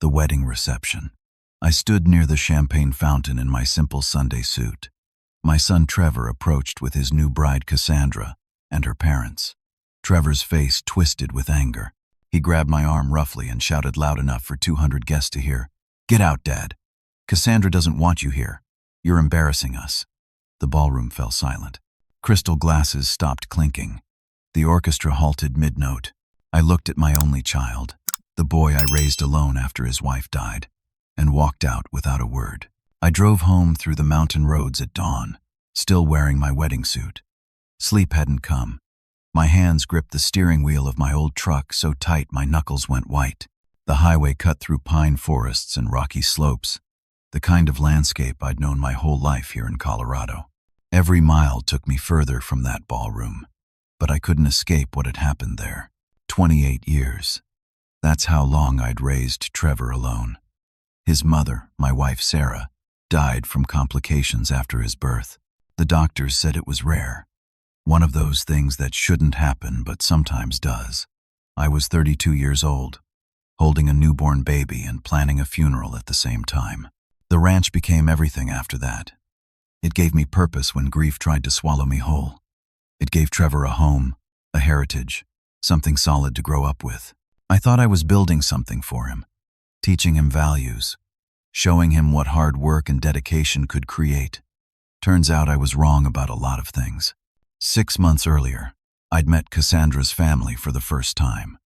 The wedding reception. I stood near the champagne fountain in my simple Sunday suit. My son Trevor approached with his new bride Cassandra and her parents. Trevor's face twisted with anger. He grabbed my arm roughly and shouted loud enough for 200 guests to hear, "Get out, Dad. Cassandra doesn't want you here. You're embarrassing us." The ballroom fell silent. Crystal glasses stopped clinking. The orchestra halted mid-note. I looked at my only child, the boy I raised alone after his wife died, and walked out without a word. I drove home through the mountain roads at dawn, still wearing my wedding suit. Sleep hadn't come. My hands gripped the steering wheel of my old truck so tight my knuckles went white. The highway cut through pine forests and rocky slopes, the kind of landscape I'd known my whole life here in Colorado. Every mile took me further from that ballroom, but I couldn't escape what had happened there. 28 years. That's how long I'd raised Trevor alone. His mother, my wife Sarah, died from complications after his birth. The doctors said it was rare. One of those things that shouldn't happen but sometimes does. I was 32 years old, holding a newborn baby and planning a funeral at the same time. The ranch became everything after that. It gave me purpose when grief tried to swallow me whole. It gave Trevor a home, a heritage, something solid to grow up with. I thought I was building something for him, teaching him values, showing him what hard work and dedication could create. Turns out I was wrong about a lot of things. 6 months earlier, I'd met Cassandra's family for the first time.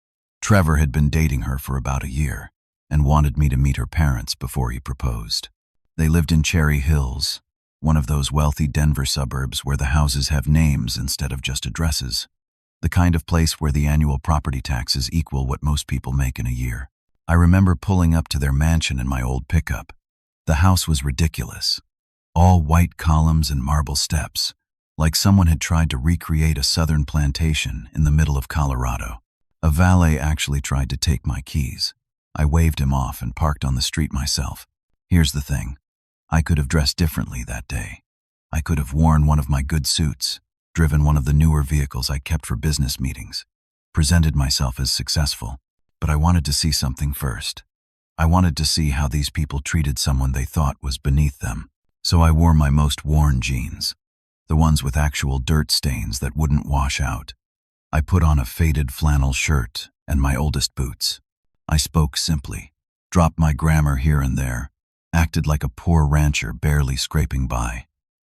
Trevor had been dating her for about a year and wanted me to meet her parents before he proposed. They lived in Cherry Hills, one of those wealthy Denver suburbs where the houses have names instead of just addresses. The kind of place where the annual property taxes equal what most people make in a year. I remember pulling up to their mansion in my old pickup. The house was ridiculous. All white columns and marble steps, like someone had tried to recreate a southern plantation in the middle of Colorado. A valet actually tried to take my keys. I waved him off and parked on the street myself. Here's the thing. I could have dressed differently that day. I could have worn one of my good suits, driven one of the newer vehicles I kept for business meetings, presented myself as successful. But I wanted to see something first. I wanted to see how these people treated someone they thought was beneath them. So I wore my most worn jeans, the ones with actual dirt stains that wouldn't wash out. I put on a faded flannel shirt and my oldest boots. I spoke simply, dropped my grammar here and there, acted like a poor rancher barely scraping by.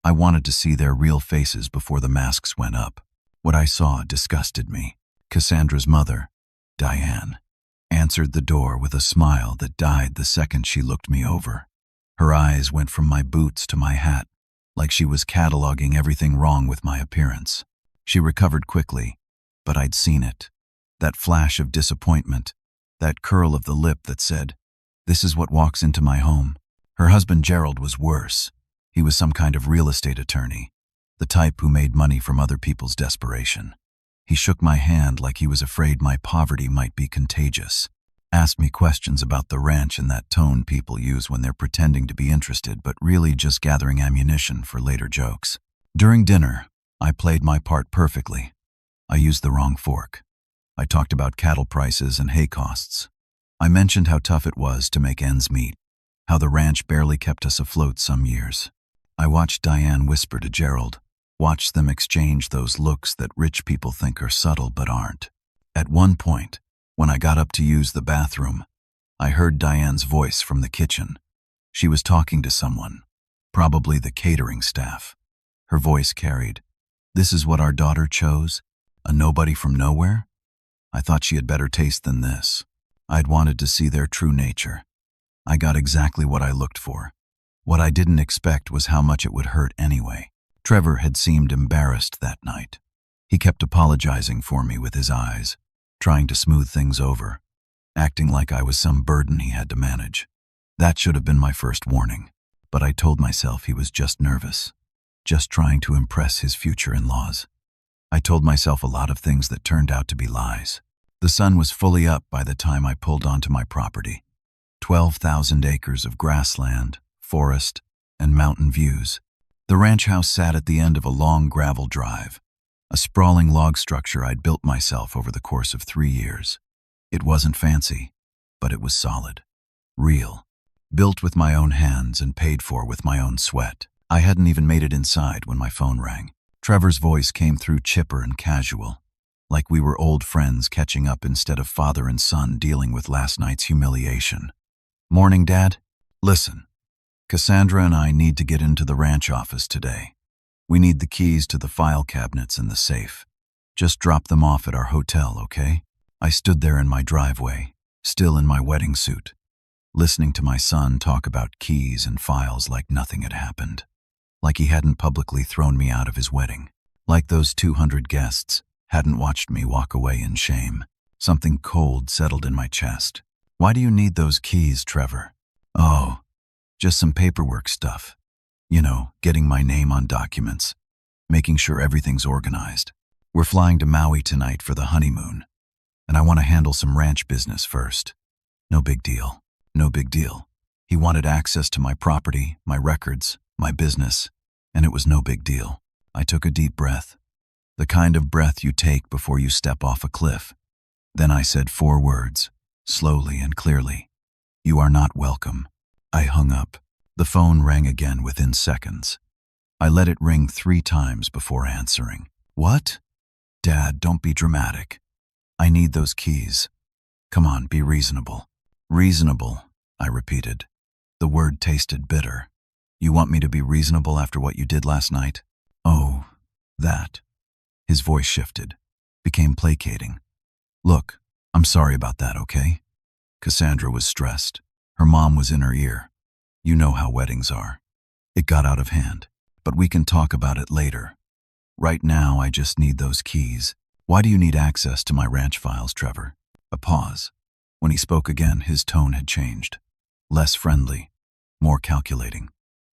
I wanted to see their real faces before the masks went up. What I saw disgusted me. Cassandra's mother, Diane, answered the door with a smile that died the second she looked me over. Her eyes went from my boots to my hat, like she was cataloging everything wrong with my appearance. She recovered quickly, but I'd seen it. That flash of disappointment, that curl of the lip that said, "This is what walks into my home." Her husband Gerald was worse. He was some kind of real estate attorney, the type who made money from other people's desperation. He shook my hand like he was afraid my poverty might be contagious, asked me questions about the ranch in that tone people use when they're pretending to be interested but really just gathering ammunition for later jokes. During dinner, I played my part perfectly. I used the wrong fork. I talked about cattle prices and hay costs. I mentioned how tough it was to make ends meet, how the ranch barely kept us afloat some years. I watched Diane whisper to Gerald, watched them exchange those looks that rich people think are subtle but aren't. At one point, when I got up to use the bathroom, I heard Diane's voice from the kitchen. She was talking to someone, probably the catering staff. Her voice carried, "This is what our daughter chose? A nobody from nowhere?" I thought she had better taste than this. I'd wanted to see their true nature. I got exactly what I looked for. What I didn't expect was how much it would hurt anyway. Trevor had seemed embarrassed that night. He kept apologizing for me with his eyes, trying to smooth things over, acting like I was some burden he had to manage. That should have been my first warning, but I told myself he was just nervous, just trying to impress his future in-laws. I told myself a lot of things that turned out to be lies. The sun was fully up by the time I pulled onto my property. 12,000 acres of grassland, forest, and mountain views. The ranch house sat at the end of a long gravel drive, a sprawling log structure I'd built myself over the course of 3 years. It wasn't fancy, but it was solid. Real. Built with my own hands and paid for with my own sweat. I hadn't even made it inside when my phone rang. Trevor's voice came through chipper and casual, like we were old friends catching up instead of father and son dealing with last night's humiliation. "Morning, Dad. Listen, Cassandra and I need to get into the ranch office today. We need the keys to the file cabinets in the safe. Just drop them off at our hotel, okay?" I stood there in my driveway, still in my wedding suit, listening to my son talk about keys and files like nothing had happened. Like he hadn't publicly thrown me out of his wedding. Like those 200 guests hadn't watched me walk away in shame. Something cold settled in my chest. "Why do you need those keys, Trevor?" "Oh, just some paperwork stuff. You know, getting my name on documents, making sure everything's organized. We're flying to Maui tonight for the honeymoon, and I want to handle some ranch business first." No big deal. No big deal. He wanted access to my property, my records, my business, and it was no big deal. I took a deep breath, the kind of breath you take before you step off a cliff. Then I said 4 words, slowly and clearly. "You are not welcome." I hung up. The phone rang again within seconds. I let it ring 3 times before answering. "What?" "Dad, don't be dramatic. I need those keys. Come on, be reasonable." "Reasonable," I repeated. The word tasted bitter. "You want me to be reasonable after what you did last night?" "Oh, that." His voice shifted, became placating. "Look, I'm sorry about that, okay?" Cassandra was stressed. Her mom was in her ear. You know how weddings are. It got out of hand, but we can talk about it later. Right now, I just need those keys. "Why do you need access to my ranch files, Trevor?" A pause. When he spoke again, his tone had changed. Less friendly, more calculating.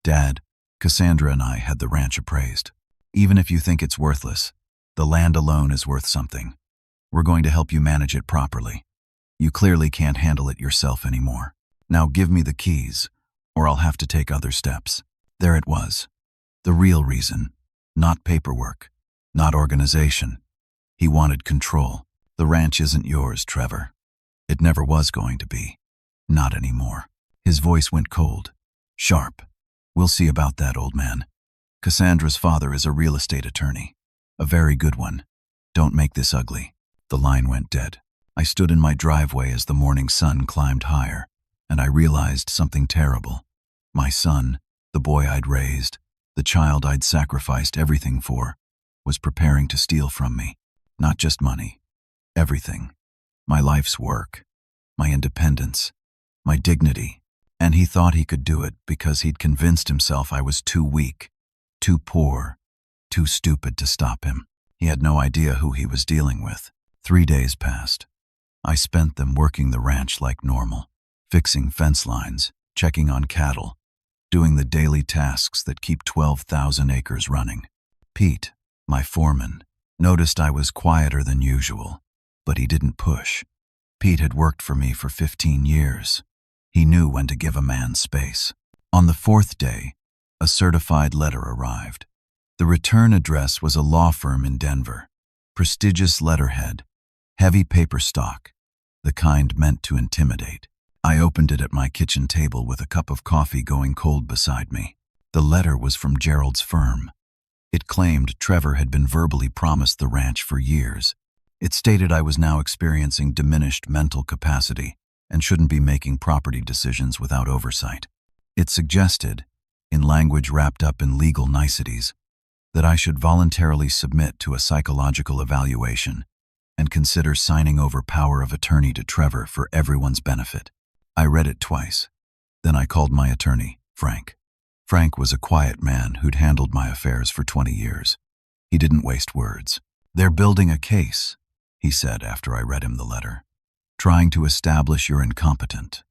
"Dad, Cassandra and I had the ranch appraised. Even if you think it's worthless, the land alone is worth something. We're going to help you manage it properly. You clearly can't handle it yourself anymore. Now give me the keys, or I'll have to take other steps." There it was. The real reason. Not paperwork. Not organization. He wanted control. "The ranch isn't yours, Trevor. It never was going to be. Not anymore." His voice went cold, sharp. "We'll see about that, old man. Cassandra's father is a real estate attorney. A very good one. Don't make this ugly." The line went dead. I stood in my driveway as the morning sun climbed higher, and I realized something terrible. My son, the boy I'd raised, the child I'd sacrificed everything for, was preparing to steal from me. Not just money. Everything. My life's work. My independence. My dignity. And he thought he could do it because he'd convinced himself I was too weak, too poor, too stupid to stop him. He had no idea who he was dealing with. 3 days passed. I spent them working the ranch like normal, fixing fence lines, checking on cattle, doing the daily tasks that keep 12,000 acres running. Pete, my foreman, noticed I was quieter than usual, but he didn't push. Pete had worked for me for 15 years. He knew when to give a man space. On the 4th day, a certified letter arrived. The return address was a law firm in Denver. Prestigious letterhead, heavy paper stock, the kind meant to intimidate. I opened it at my kitchen table with a cup of coffee going cold beside me. The letter was from Gerald's firm. It claimed Trevor had been verbally promised the ranch for years. It stated I was now experiencing diminished mental capacity and shouldn't be making property decisions without oversight. It suggested, in language wrapped up in legal niceties, that I should voluntarily submit to a psychological evaluation and consider signing over power of attorney to Trevor for everyone's benefit. I read it twice. Then I called my attorney, Frank. Frank was a quiet man who'd handled my affairs for 20 years. He didn't waste words. "They're building a case," he said after I read him the letter, "trying to establish you're incompetent.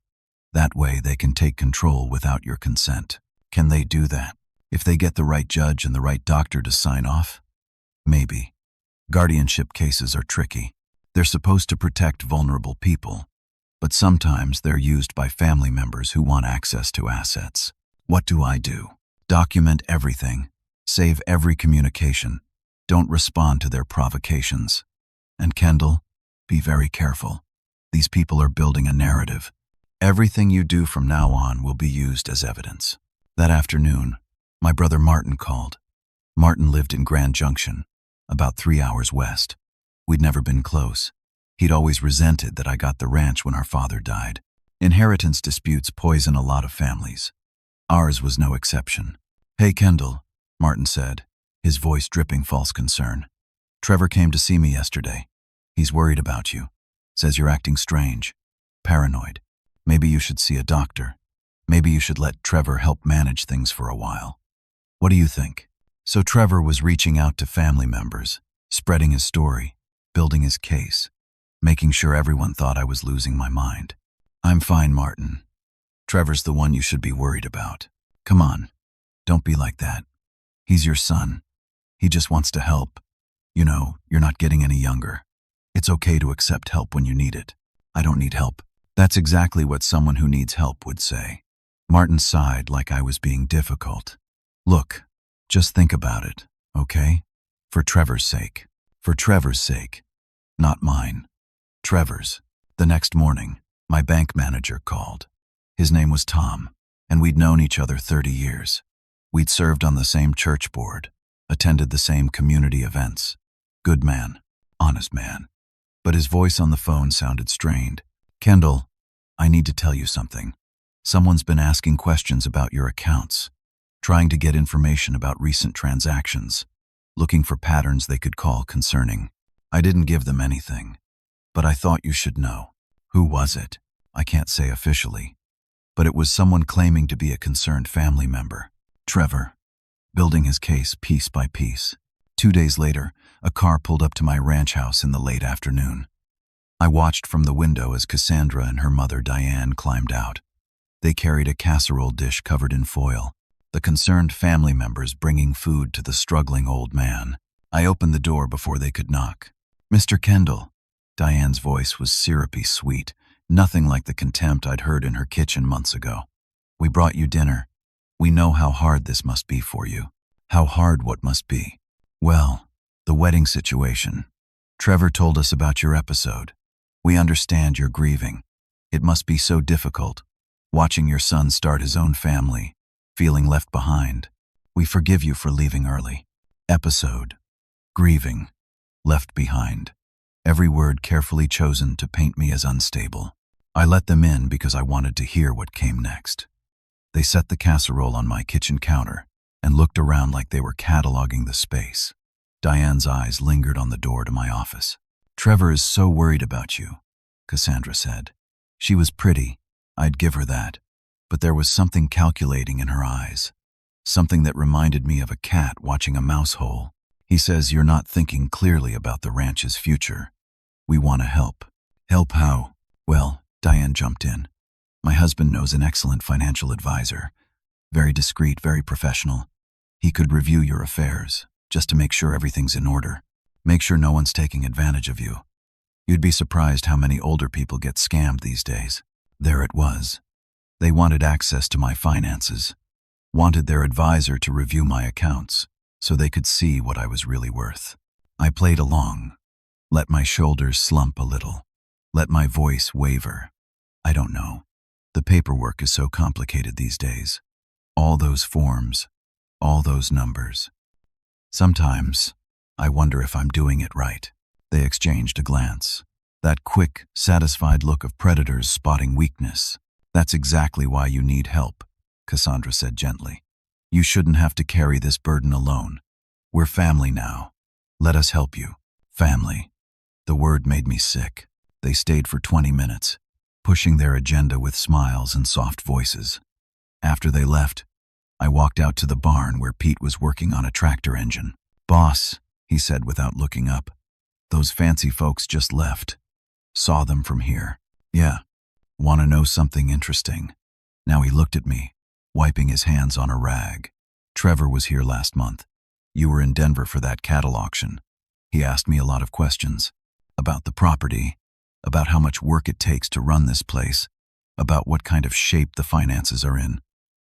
That way they can take control without your consent." Can they do that? If they get the right judge and the right doctor to sign off? Maybe. Guardianship cases are tricky. They're supposed to protect vulnerable people, but sometimes they're used by family members who want access to assets. What do I do? Document everything. Save every communication. Don't respond to their provocations. And Kendall, be very careful. These people are building a narrative. Everything you do from now on will be used as evidence. That afternoon, my brother Martin called. Martin lived in Grand Junction, about 3 hours west. We'd never been close. He'd always resented that I got the ranch when our father died. Inheritance disputes poison a lot of families. Ours was no exception. "Hey, Kendall," Martin said, his voice dripping false concern. "Trevor came to see me yesterday. He's worried about you. Says you're acting strange, paranoid. Maybe you should see a doctor. Maybe you should let Trevor help manage things for a while. What do you think?" So Trevor was reaching out to family members, spreading his story, building his case, making sure everyone thought I was losing my mind. "I'm fine, Martin. Trevor's the one you should be worried about. Come on, don't be like that. He's your son. He just wants to help. You know, you're not getting any younger. It's okay to accept help when you need it." "I don't need help." That's exactly what someone who needs help would say. Martin sighed like I was being difficult. "Look, just think about it, okay? For Trevor's sake. For Trevor's sake. Not mine. Trevor's." The next morning, my bank manager called. His name was Tom, and we'd known each other 30 years. We'd served on the same church board, attended the same community events. Good man, honest man. But his voice on the phone sounded strained. "Kendall, I need to tell you something. Someone's been asking questions about your accounts, trying to get information about recent transactions, looking for patterns they could call concerning. I didn't give them anything, but I thought you should know." "Who was it?" "I can't say officially, but it was someone claiming to be a concerned family member. Trevor, building his case piece by piece." 2 days later, a car pulled up to my ranch house in the late afternoon. I watched from the window as Cassandra and her mother Diane climbed out. They carried a casserole dish covered in foil, the concerned family members bringing food to the struggling old man. I opened the door before they could knock. "Mr. Kendall." Diane's voice was syrupy sweet, nothing like the contempt I'd heard in her kitchen months ago. "We brought you dinner. We know how hard this must be for you." "How hard what must be?" "Well, the wedding situation. Trevor told us about your episode. We understand you're grieving. It must be so difficult, watching your son start his own family, feeling left behind. We forgive you for leaving early." Episode. Grieving. Left behind. Every word carefully chosen to paint me as unstable. I let them in because I wanted to hear what came next. They set the casserole on my kitchen counter and looked around like they were cataloging the space. Diane's eyes lingered on the door to my office. "Trevor is so worried about you," Cassandra said. She was pretty, I'd give her that, but there was something calculating in her eyes, something that reminded me of a cat watching a mouse hole. "He says you're not thinking clearly about the ranch's future. We want to help." "Help how?" "Well," Diane jumped in. "My husband knows an excellent financial advisor. Very discreet, very professional. He could review your affairs, just to make sure everything's in order. Make sure no one's taking advantage of you. You'd be surprised how many older people get scammed these days." There it was. They wanted access to my finances, wanted their advisor to review my accounts, so they could see what I was really worth. I played along, let my shoulders slump a little, let my voice waver. I don't know. The paperwork is so complicated these days. All those forms, all those numbers. Sometimes, I wonder if I'm doing it right. They exchanged a glance. That quick, satisfied look of predators spotting weakness. "That's exactly why you need help," Cassandra said gently. "You shouldn't have to carry this burden alone. We're family now. Let us help you." Family. The word made me sick. They stayed for 20 minutes, pushing their agenda with smiles and soft voices. After they left, I walked out to the barn where Pete was working on a tractor engine. "Boss," he said without looking up, "those fancy folks just left. Saw them from here." "Yeah. Want to know something interesting?" Now he looked at me, wiping his hands on a rag. "Trevor was here last month. You were in Denver for that cattle auction. He asked me a lot of questions. About the property, about how much work it takes to run this place, about what kind of shape the finances are in.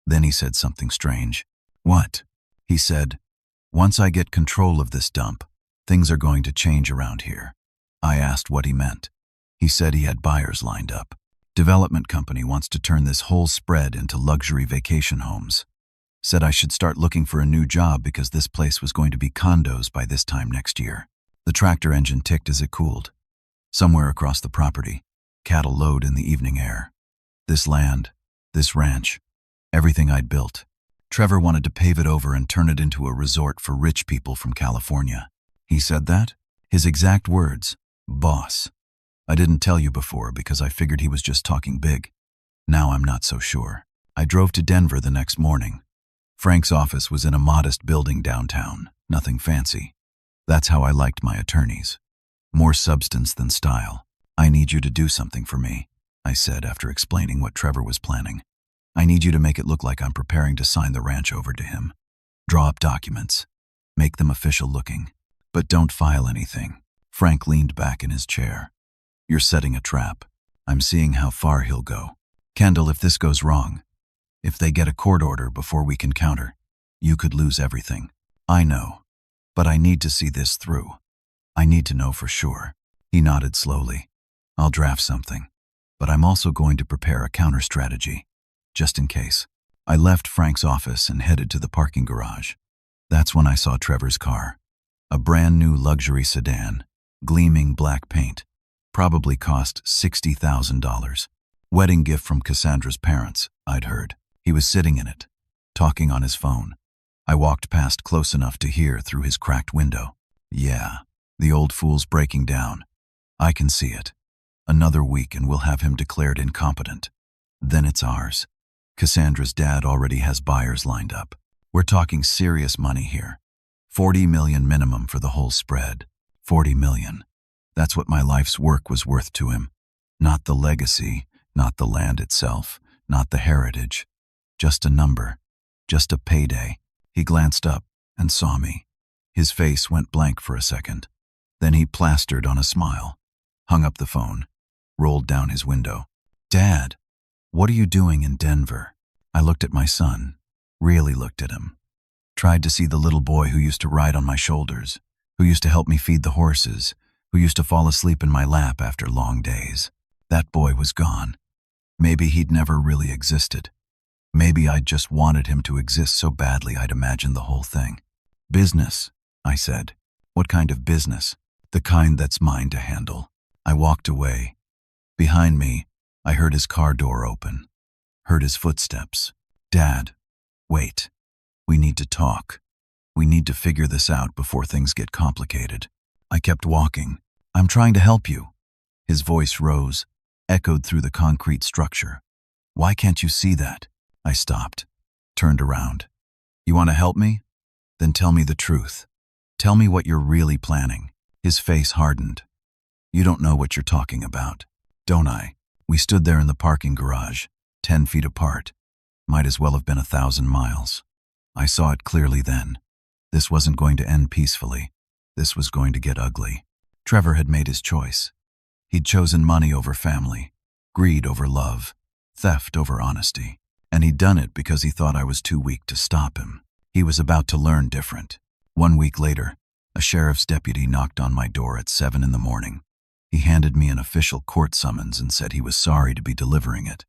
Then he said something strange." "What?" He said, "Once I get control of this dump, things are going to change around here." I asked what he meant. He said he had buyers lined up. Development company wants to turn this whole spread into luxury vacation homes. Said I should start looking for a new job because this place was going to be condos by this time next year. The tractor engine ticked as it cooled. Somewhere across the property, cattle lowed in the evening air. This land, this ranch, everything I'd built. Trevor wanted to pave it over and turn it into a resort for rich people from California. He said that? His exact words, boss. I didn't tell you before because I figured he was just talking big. Now I'm not so sure. I drove to Denver the next morning. Frank's office was in a modest building downtown, nothing fancy. That's how I liked my attorneys. More substance than style. I need you to do something for me, I said after explaining what Trevor was planning. I need you to make it look like I'm preparing to sign the ranch over to him. Draw up documents. Make them official looking. But don't file anything. Frank leaned back in his chair. You're setting a trap. I'm seeing how far he'll go. Kendall, if this goes wrong, if they get a court order before we can counter, you could lose everything. I know. But I need to see this through. I need to know for sure. He nodded slowly. I'll draft something. But I'm also going to prepare a counter strategy. Just in case. I left Frank's office and headed to the parking garage. That's when I saw Trevor's car. A brand new luxury sedan, gleaming black paint. Probably cost $60,000. Wedding gift from Cassandra's parents, I'd heard. He was sitting in it, talking on his phone. I walked past close enough to hear through his cracked window. Yeah, the old fool's breaking down. I can see it. Another week and we'll have him declared incompetent. Then it's ours. Cassandra's dad already has buyers lined up. We're talking serious money here. $40 million minimum for the whole spread. $40 million. That's what my life's work was worth to him. Not the legacy, not the land itself, not the heritage. Just a number. Just a payday. He glanced up and saw me. His face went blank for a second. Then he plastered on a smile, hung up the phone, rolled down his window. Dad, what are you doing in Denver? I looked at my son, really looked at him. Tried to see the little boy who used to ride on my shoulders, who used to help me feed the horses, who used to fall asleep in my lap after long days. That boy was gone. Maybe he'd never really existed. Maybe I'd just wanted him to exist so badly I'd imagined the whole thing. Business, I said. What kind of business? The kind that's mine to handle. I walked away. Behind me, I heard his car door open. Heard his footsteps. Dad, wait. We need to talk. We need to figure this out before things get complicated. I kept walking. I'm trying to help you. His voice rose, echoed through the concrete structure. Why can't you see that? I stopped, turned around. You want to help me? Then tell me the truth. Tell me what you're really planning. His face hardened. You don't know what you're talking about, don't I? We stood there in the parking garage, 10 feet apart. Might as well have been 1,000 miles. I saw it clearly then. This wasn't going to end peacefully. This was going to get ugly. Trevor had made his choice. He'd chosen money over family, greed over love, theft over honesty. And he'd done it because he thought I was too weak to stop him. He was about to learn different. 1 week later, a sheriff's deputy knocked on my door at 7 in the morning. He handed me an official court summons and said he was sorry to be delivering it.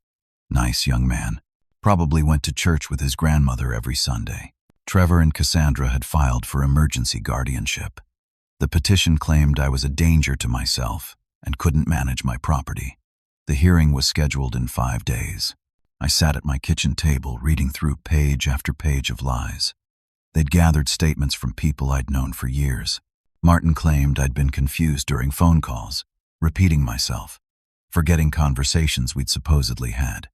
Nice young man. Probably went to church with his grandmother every Sunday. Trevor and Cassandra had filed for emergency guardianship. The petition claimed I was a danger to myself and couldn't manage my property. The hearing was scheduled in 5 days. I sat at my kitchen table reading through page after page of lies. They'd gathered statements from people I'd known for years. Martin claimed I'd been confused during phone calls, repeating myself, forgetting conversations we'd supposedly had.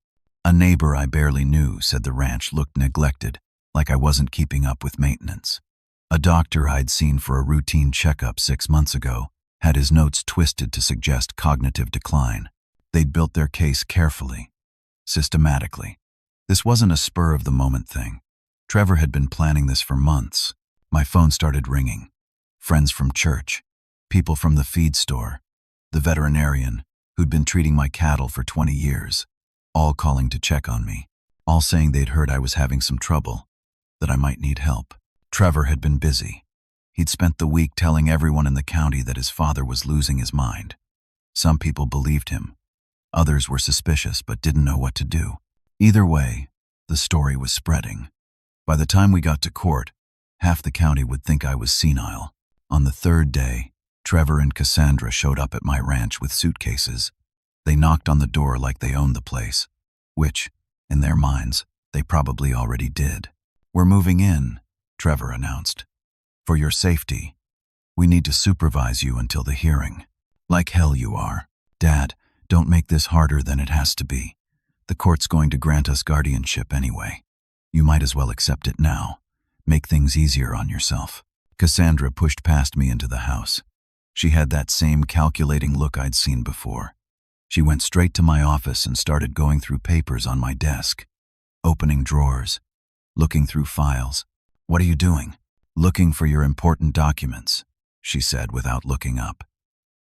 A neighbor I barely knew said the ranch looked neglected, like I wasn't keeping up with maintenance. A doctor I'd seen for a routine checkup 6 months ago had his notes twisted to suggest cognitive decline. They'd built their case carefully, systematically. This wasn't a spur-of-the-moment thing. Trevor had been planning this for months. My phone started ringing. Friends from church, people from the feed store, the veterinarian who'd been treating my cattle for 20 years, all calling to check on me, all saying they'd heard I was having some trouble, that I might need help. Trevor had been busy. He'd spent the week telling everyone in the county that his father was losing his mind. Some people believed him. Others were suspicious but didn't know what to do. Either way, the story was spreading. By the time we got to court, half the county would think I was senile. On the third day, Trevor and Cassandra showed up at my ranch with suitcases. They knocked on the door like they owned the place, which, in their minds, they probably already did. "We're moving in," Trevor announced. "For your safety, we need to supervise you until the hearing." "Like hell you are. Dad, don't make this harder than it has to be. The court's going to grant us guardianship anyway. You might as well accept it now. Make things easier on yourself." Cassandra pushed past me into the house. She had that same calculating look I'd seen before. She went straight to my office and started going through papers on my desk, opening drawers, looking through files. "What are you doing?" "Looking for your important documents," she said without looking up.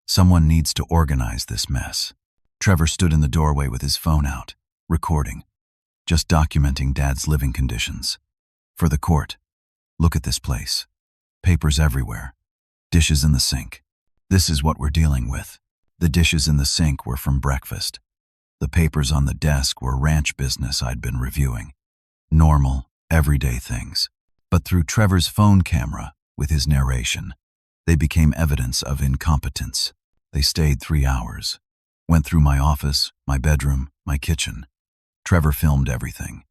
"Someone needs to organize this mess." Trevor stood in the doorway with his phone out, recording, just documenting Dad's living conditions. "For the court, look at this place. Papers everywhere. Dishes in the sink. This is what we're dealing with." The dishes in the sink were from breakfast. The papers on the desk were ranch business I'd been reviewing. Normal, everyday things. But through Trevor's phone camera, with his narration, they became evidence of incompetence. They stayed 3 hours. Went through my office, my bedroom, my kitchen. Trevor filmed everything.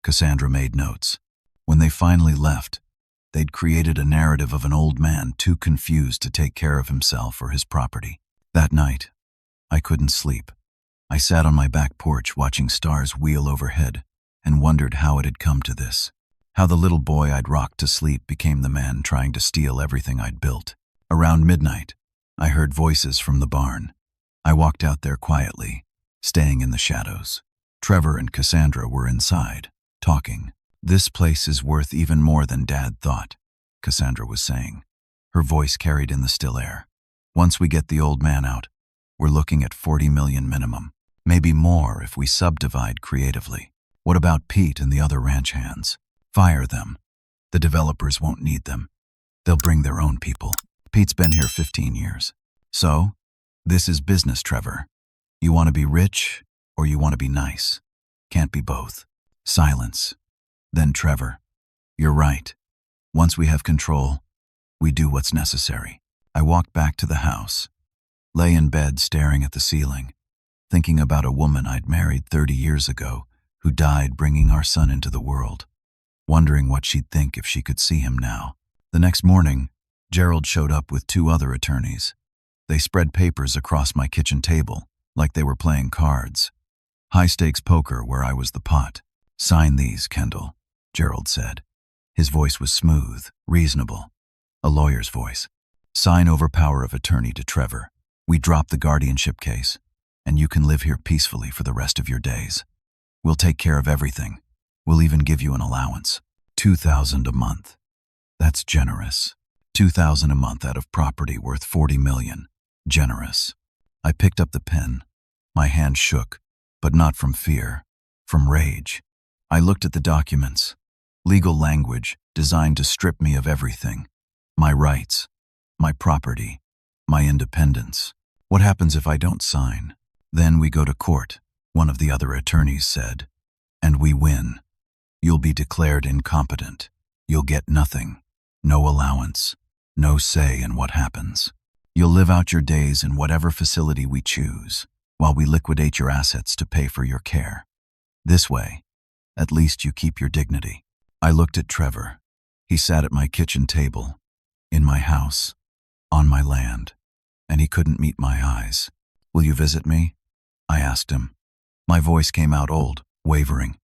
Cassandra made notes. When they finally left, they'd created a narrative of an old man too confused to take care of himself or his property. That night, I couldn't sleep. I sat on my back porch watching stars wheel overhead and wondered how it had come to this. How the little boy I'd rocked to sleep became the man trying to steal everything I'd built. Around midnight, I heard voices from the barn. I walked out there quietly, staying in the shadows. Trevor and Cassandra were inside, talking. "This place is worth even more than Dad thought," Cassandra was saying. Her voice carried in the still air. "Once we get the old man out, we're looking at 40 million minimum. Maybe more if we subdivide creatively. What about Pete and the other ranch hands? Fire them. The developers won't need them. They'll bring their own people. Pete's been here 15 years. So, this is business, Trevor. You want to be rich or you want to be nice? Can't be both." Silence. Then Trevor, "You're right. Once we have control, we do what's necessary." I walked back to the house, lay in bed staring at the ceiling, thinking about a woman I'd married 30 years ago who died bringing our son into the world, wondering what she'd think if she could see him now. The next morning, Gerald showed up with 2 other attorneys. They spread papers across my kitchen table, like they were playing cards. High-stakes poker where I was the pot. "Sign these, Kendall," Gerald said. His voice was smooth, reasonable, a lawyer's voice. "Sign over power of attorney to Trevor. We drop the guardianship case, and you can live here peacefully for the rest of your days. We'll take care of everything. We'll even give you an allowance. $2,000 a month. That's generous. $2,000 a month out of property worth 40 million. Generous." I picked up the pen. My hand shook, but not from fear, from rage. I looked at the documents. Legal language designed to strip me of everything. My rights, my property, my independence. "What happens if I don't sign?" "Then we go to court," one of the other attorneys said. "And we win. You'll be declared incompetent. You'll get nothing. No allowance. No say in what happens. You'll live out your days in whatever facility we choose, while we liquidate your assets to pay for your care. This way, at least you keep your dignity." I looked at Trevor. He sat at my kitchen table, in my house, on my land, and he couldn't meet my eyes. "Will you visit me?" I asked him. My voice came out old, wavering.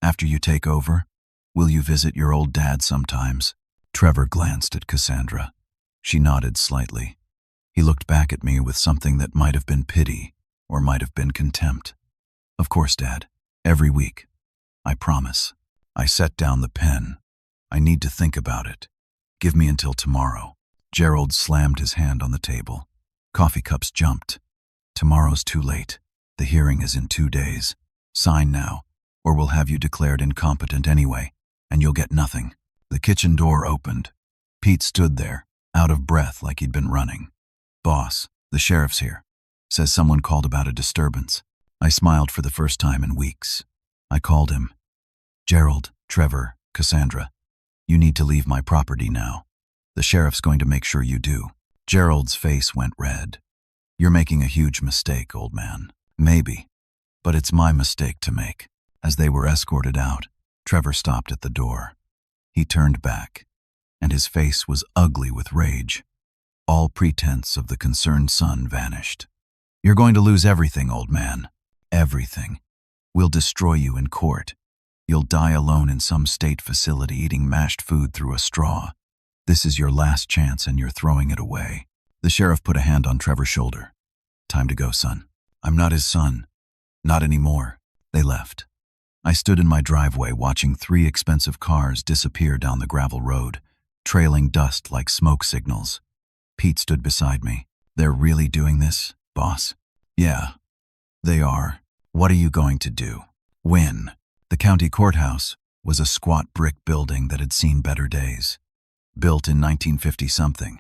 "After you take over, will you visit your old dad sometimes?" Trevor glanced at Cassandra. She nodded slightly. He looked back at me with something that might have been pity or might have been contempt. "Of course, Dad. Every week. I promise." I set down the pen. "I need to think about it. Give me until tomorrow." Gerald slammed his hand on the table. Coffee cups jumped. "Tomorrow's too late. The hearing is in 2 days. Sign now, or we'll have you declared incompetent anyway, and you'll get nothing." The kitchen door opened. Pete stood there, out of breath like he'd been running. "Boss, the sheriff's here. Says someone called about a disturbance." I smiled for the first time in weeks. I called him. Gerald, Trevor, Cassandra, you need to leave my property now. The sheriff's going to make sure you do. Gerald's face went red. You're making a huge mistake, old man. Maybe, but it's my mistake to make. As they were escorted out, Trevor stopped at the door. He turned back, and his face was ugly with rage. All pretense of the concerned son vanished. You're going to lose everything, old man. Everything. We'll destroy you in court. You'll die alone in some state facility eating mashed food through a straw. This is your last chance and you're throwing it away. The sheriff put a hand on Trevor's shoulder. Time to go, son. I'm not his son. Not anymore. They left. I stood in my driveway watching 3 expensive cars disappear down the gravel road, trailing dust like smoke signals. Pete stood beside me. They're really doing this, boss? Yeah, they are. What are you going to do? Win. The county courthouse was a squat brick building that had seen better days. Built in 1950-something,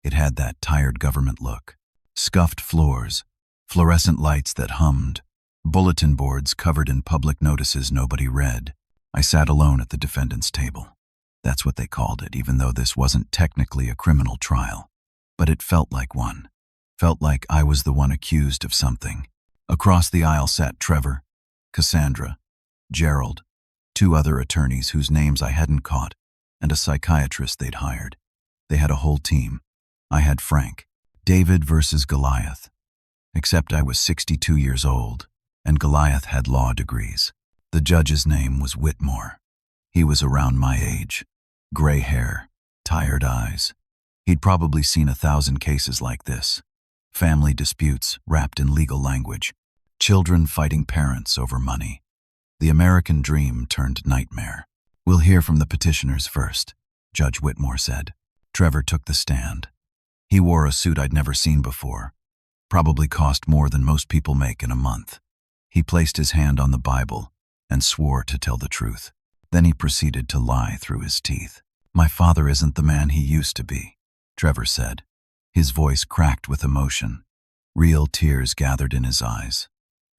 it had that tired government look. Scuffed floors, fluorescent lights that hummed, bulletin boards covered in public notices nobody read. I sat alone at the defendant's table. That's what they called it, even though this wasn't technically a criminal trial. But it felt like one. Felt like I was the one accused of something. Across the aisle sat Trevor, Cassandra, Gerald, 2 other attorneys whose names I hadn't caught, and a psychiatrist they'd hired. They had a whole team. I had Frank. David versus Goliath. Except I was 62 years old, and Goliath had law degrees. The judge's name was Whitmore. He was around my age. Gray hair, tired eyes. He'd probably seen 1,000 cases like this. Family disputes wrapped in legal language. Children fighting parents over money. The American dream turned nightmare. We'll hear from the petitioners first, Judge Whitmore said. Trevor took the stand. He wore a suit I'd never seen before. Probably cost more than most people make in a month. He placed his hand on the Bible and swore to tell the truth. Then he proceeded to lie through his teeth. My father isn't the man he used to be, Trevor said. His voice cracked with emotion. Real tears gathered in his eyes.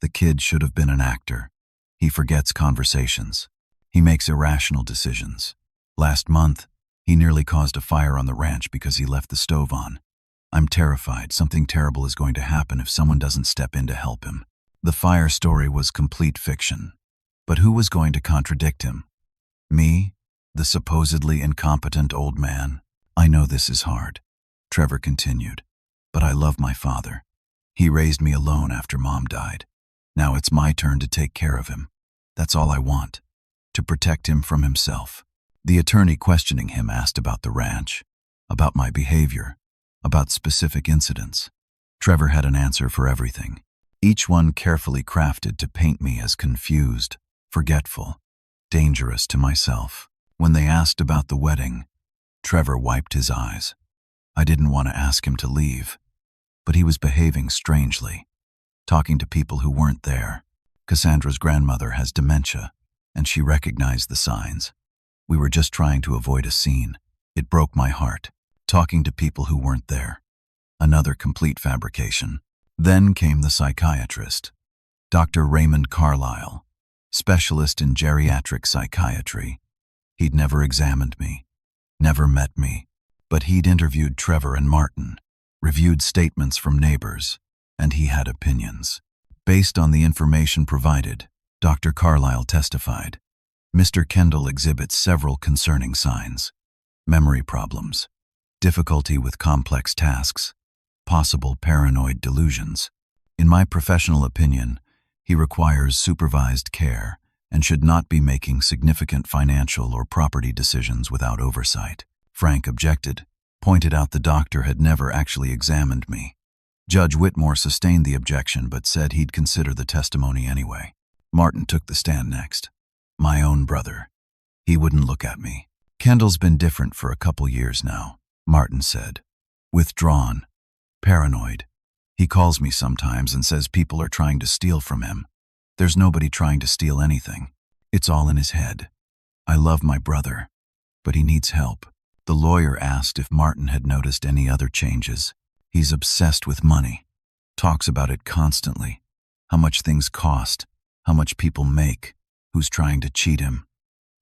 The kid should have been an actor. He forgets conversations. He makes irrational decisions. Last month, he nearly caused a fire on the ranch because he left the stove on. I'm terrified something terrible is going to happen if someone doesn't step in to help him. The fire story was complete fiction. But who was going to contradict him? Me? The supposedly incompetent old man? I know this is hard, Trevor continued, but I love my father. He raised me alone after Mom died. Now it's my turn to take care of him. That's all I want, to protect him from himself. The attorney questioning him asked about the ranch, about my behavior, about specific incidents. Trevor had an answer for everything, each one carefully crafted to paint me as confused, forgetful, dangerous to myself. When they asked about the wedding, Trevor wiped his eyes. I didn't want to ask him to leave, but he was behaving strangely, talking to people who weren't there. Cassandra's grandmother has dementia, and she recognized the signs. We were just trying to avoid a scene. It broke my heart, talking to people who weren't there. Another complete fabrication. Then came the psychiatrist, Dr. Raymond Carlisle, specialist in geriatric psychiatry. He'd never examined me, never met me, but he'd interviewed Trevor and Martin, reviewed statements from neighbors, and he had opinions. Based on the information provided, Dr. Carlisle testified, Mr. Kendall exhibits several concerning signs: memory problems, difficulty with complex tasks, possible paranoid delusions. In my professional opinion, he requires supervised care and should not be making significant financial or property decisions without oversight. Frank objected, pointed out the doctor had never actually examined me. Judge Whitmore sustained the objection but said he'd consider the testimony anyway. Martin took the stand next. My own brother. He wouldn't look at me. Kendall's been different for a couple years now, Martin said. Withdrawn. Paranoid. He calls me sometimes and says people are trying to steal from him. There's nobody trying to steal anything. It's all in his head. I love my brother, but he needs help. The lawyer asked if Martin had noticed any other changes. He's obsessed with money. Talks about it constantly. how much things cost, how much people make, who's trying to cheat him.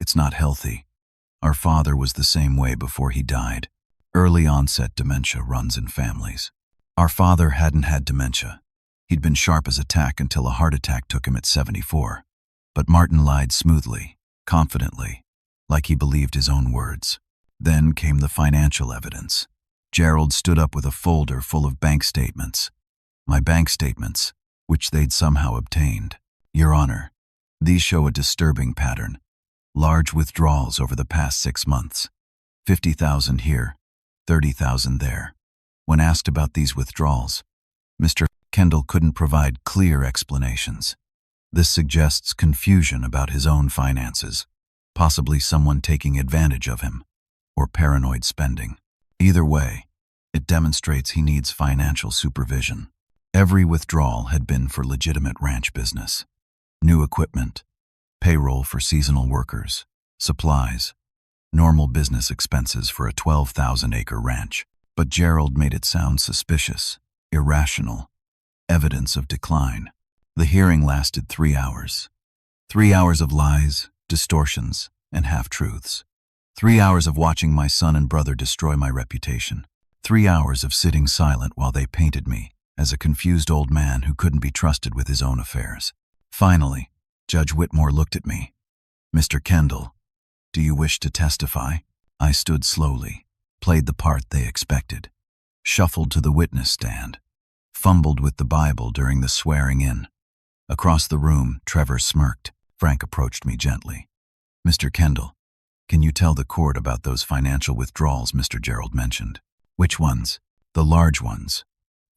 It's not healthy. Our father was the same way before he died. Early onset dementia runs in families. Our father hadn't had dementia. He'd been sharp as a tack until a heart attack took him at 74. But Martin lied smoothly, confidently, like he believed his own words. Then came the financial evidence. Gerald stood up with a folder full of bank statements. My bank statements, which they'd somehow obtained. Your Honor, these show a disturbing pattern. Large withdrawals over the past 6 months. 50,000 here, 30,000 there. When asked about these withdrawals, Mr. Kendall couldn't provide clear explanations. This suggests confusion about his own finances, possibly someone taking advantage of him, or paranoid spending. Either way, it demonstrates he needs financial supervision. Every withdrawal had been for legitimate ranch business. New equipment, payroll for seasonal workers, supplies, normal business expenses for a 12,000-acre ranch. But Gerald made it sound suspicious, irrational, evidence of decline. The hearing lasted 3 hours. 3 hours of lies, distortions, and half-truths. 3 hours of watching my son and brother destroy my reputation. 3 hours of sitting silent while they painted me as a confused old man who couldn't be trusted with his own affairs. Finally, Judge Whitmore looked at me. Mr. Kendall, do you wish to testify? I stood slowly, played the part they expected, shuffled to the witness stand, fumbled with the Bible during the swearing in. Across the room, Trevor smirked. Frank approached me gently. Mr. Kendall, can you tell the court about those financial withdrawals Mr. Gerald mentioned? Which ones? The large ones.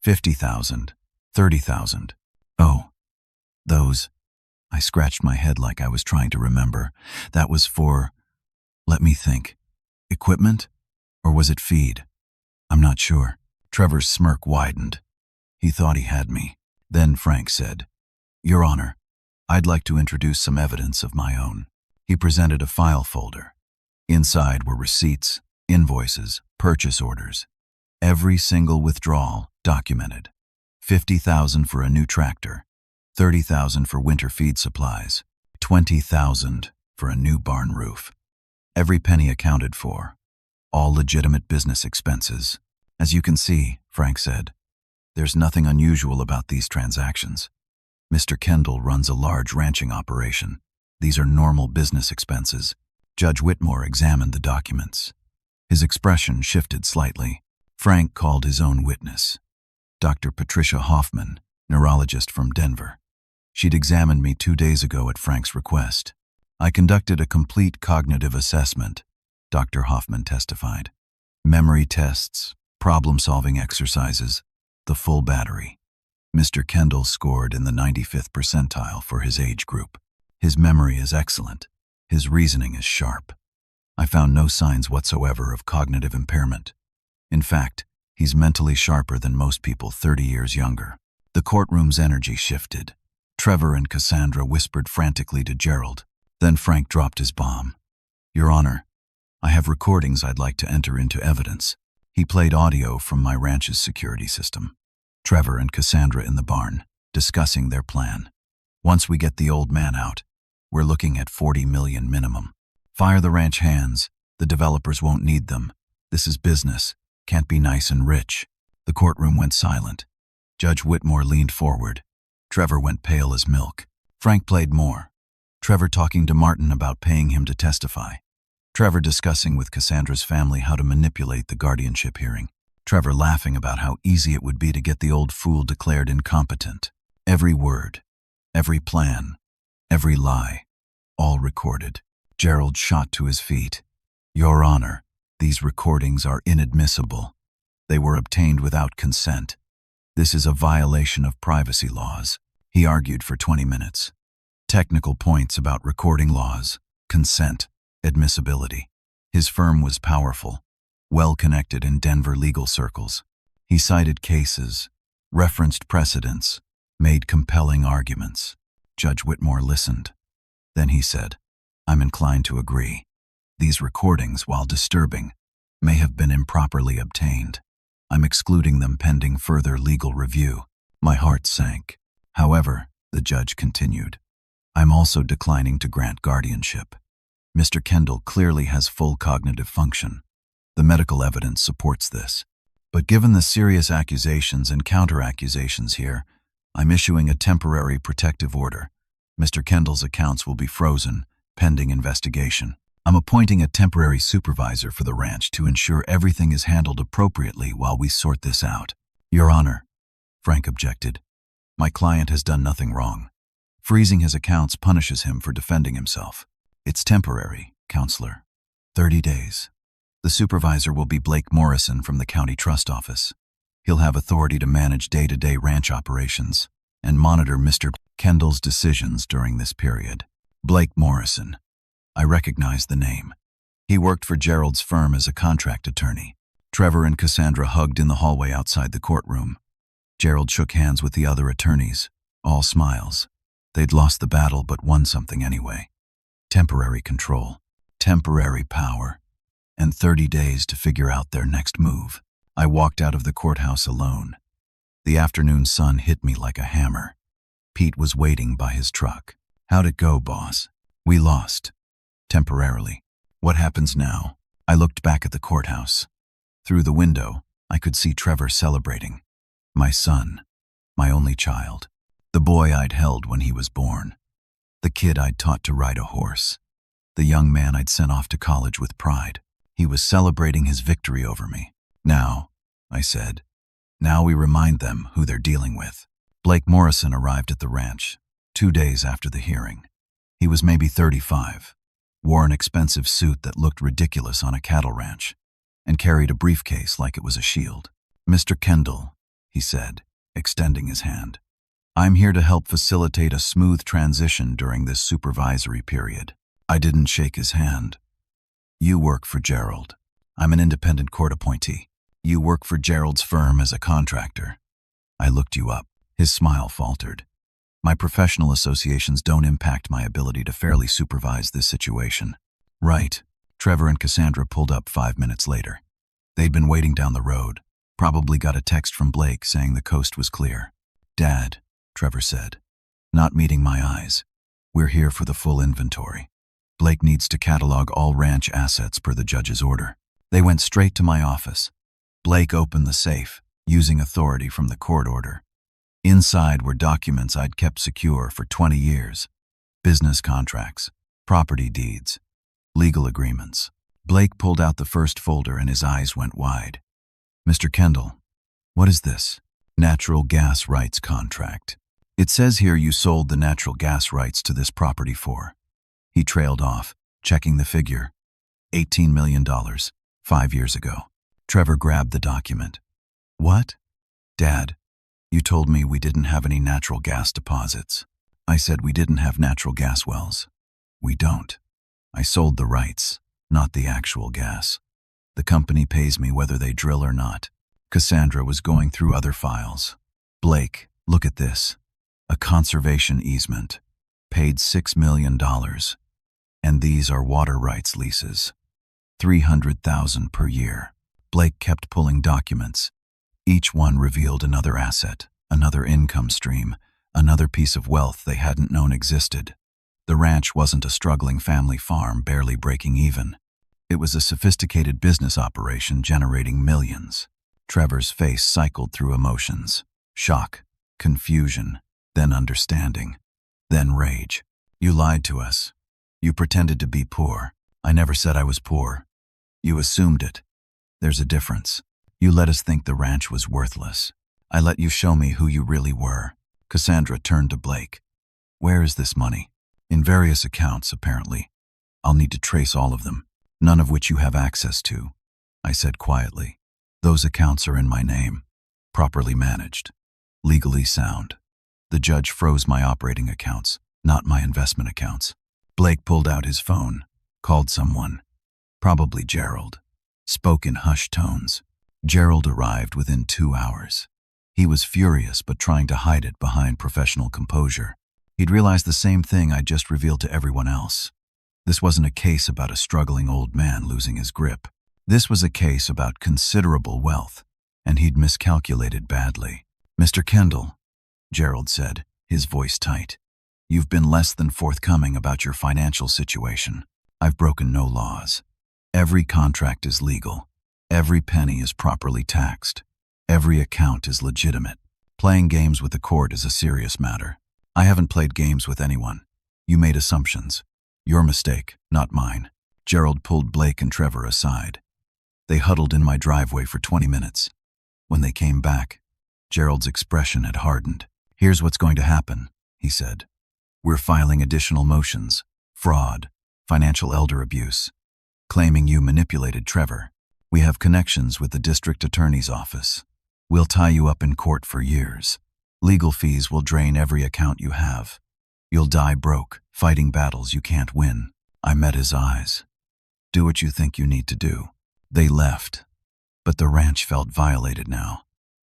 50,000, 30,000. Oh, those. I scratched my head like I was trying to remember. That was for, let me think, equipment? Or was it feed? I'm not sure. Trevor's smirk widened. He thought he had me. Then Frank said, Your Honor, I'd like to introduce some evidence of my own. He presented a file folder. Inside were receipts, invoices, purchase orders. Every single withdrawal documented. 50,000 for a new tractor, 30,000 for winter feed supplies, 20,000 for a new barn roof. Every penny accounted for. All legitimate business expenses. As you can see, Frank said, there's nothing unusual about these transactions. Mr. Kendall runs a large ranching operation. These are normal business expenses. Judge Whitmore examined the documents. His expression shifted slightly. Frank called his own witness, Dr. Patricia Hoffman, neurologist from Denver. She'd examined me 2 days ago at Frank's request. I conducted a complete cognitive assessment, Dr. Hoffman testified. Memory tests, problem-solving exercises, the full battery. Mr. Kendall scored in the 95th percentile for his age group. His memory is excellent. His reasoning is sharp. I found no signs whatsoever of cognitive impairment. In fact, he's mentally sharper than most people 30 years younger. The courtroom's energy shifted. Trevor and Cassandra whispered frantically to Gerald. Then Frank dropped his bomb. Your Honor, I have recordings I'd like to enter into evidence. He played audio from my ranch's security system. Trevor and Cassandra in the barn, discussing their plan. Once we get the old man out, we're looking at 40 million minimum. Fire the ranch hands. The developers won't need them. This is business. Can't be nice and rich. The courtroom went silent. Judge Whitmore leaned forward. Trevor went pale as milk. Frank played more. Trevor talking to Martin about paying him to testify. Trevor discussing with Cassandra's family how to manipulate the guardianship hearing. Trevor laughing about how easy it would be to get the old fool declared incompetent. Every word, every plan, every lie, all recorded. Gerald shot to his feet. Your Honor, these recordings are inadmissible. They were obtained without consent. This is a violation of privacy laws. He argued for 20 minutes. Technical points about recording laws, consent, admissibility. His firm was powerful, well-connected in Denver legal circles. He cited cases, referenced precedents, made compelling arguments. Judge Whitmore listened. Then he said, I'm inclined to agree. These recordings, while disturbing, may have been improperly obtained. I'm excluding them pending further legal review. My heart sank. However, The judge continued. I'm also declining to grant guardianship. Mr. Kendall clearly has full cognitive function. The medical evidence supports this. But given the serious accusations and counter-accusations here, I'm issuing a temporary protective order. Mr. Kendall's accounts will be frozen, pending investigation. I'm appointing a temporary supervisor for the ranch to ensure everything is handled appropriately while we sort this out. Your Honor, Frank objected. My client has done nothing wrong. Freezing his accounts punishes him for defending himself. It's temporary, Counselor. 30 days. The supervisor will be Blake Morrison from the County Trust Office. He'll have authority to manage day-to-day ranch operations and monitor Mr. Kendall's decisions during this period. Blake Morrison. I recognize the name. He worked for Gerald's firm as a contract attorney. Trevor and Cassandra hugged in the hallway outside the courtroom. Gerald shook hands with the other attorneys, all smiles. They'd lost the battle but won something anyway. Temporary control, temporary power, and 30 days to figure out their next move. I walked out of the courthouse alone. The afternoon sun hit me like a hammer. Pete was waiting by his truck. How'd it go, boss? We lost. Temporarily. What happens now? I looked back at the courthouse. Through the window, I could see Trevor celebrating. My son. My only child. The boy I'd held when he was born. The kid I'd taught to ride a horse. The young man I'd sent off to college with pride. He was celebrating his victory over me. Now, I said, now we remind them who they're dealing with. Blake Morrison arrived at the ranch 2 days after the hearing. He was maybe 35, wore an expensive suit that looked ridiculous on a cattle ranch, and carried a briefcase like it was a shield. Mr. Kendall, he said, extending his hand. I'm here to help facilitate a smooth transition during this supervisory period. I didn't shake his hand. You work for Gerald. I'm an independent court appointee. You work for Gerald's firm as a contractor. I looked you up. His smile faltered. My professional associations don't impact my ability to fairly supervise this situation. Right. Trevor and Cassandra pulled up 5 minutes later. They'd been waiting down the road. Probably got a text from Blake saying the coast was clear. Dad, Trevor said, not meeting my eyes. We're here for the full inventory. Blake needs to catalog all ranch assets per the judge's order. They went straight to my office. Blake opened the safe, using authority from the court order. Inside were documents I'd kept secure for 20 years. Business contracts, property deeds, legal agreements. Blake pulled out the first folder and his eyes went wide. Mr. Kendall, what is this? Natural gas rights contract. It says here you sold the natural gas rights to this property for. He trailed off, checking the figure. $18 million, 5 years ago. Trevor grabbed the document. What? Dad, you told me we didn't have any natural gas deposits. I said we didn't have natural gas wells. We don't. I sold the rights, not the actual gas. The company pays me whether they drill or not. Cassandra was going through other files. Blake, look at this. A conservation easement. Paid $6 million. And these are water rights leases. $300,000 per year. Blake kept pulling documents. Each one revealed another asset, another income stream, another piece of wealth they hadn't known existed. The ranch wasn't a struggling family farm barely breaking even. It was a sophisticated business operation generating millions. Trevor's face cycled through emotions. Shock, confusion, then understanding, then rage. You lied to us. You pretended to be poor. I never said I was poor. You assumed it. There's a difference. You let us think the ranch was worthless. I let you show me who you really were. Cassandra turned to Blake. Where is this money? In various accounts, apparently. I'll need to trace all of them, none of which you have access to. I said quietly. Those accounts are in my name, properly managed, legally sound. The judge froze my operating accounts, not my investment accounts. Blake pulled out his phone, called someone, probably Gerald, spoke in hushed tones. Gerald arrived within 2 hours. He was furious but trying to hide it behind professional composure. He'd realized the same thing I'd just revealed to everyone else. This wasn't a case about a struggling old man losing his grip. This was a case about considerable wealth, and he'd miscalculated badly. Mr. Kendall, Gerald said, his voice tight. You've been less than forthcoming about your financial situation. I've broken no laws. Every contract is legal. Every penny is properly taxed. Every account is legitimate. Playing games with the court is a serious matter. I haven't played games with anyone. You made assumptions. Your mistake, not mine. Gerald pulled Blake and Trevor aside. They huddled in my driveway for 20 minutes. When they came back, Gerald's expression had hardened. Here's what's going to happen, he said. We're filing additional motions, fraud, financial elder abuse, claiming you manipulated Trevor. We have connections with the district attorney's office. We'll tie you up in court for years. Legal fees will drain every account you have. You'll die broke, fighting battles you can't win. I met his eyes. Do what you think you need to do. They left, but the ranch felt violated now.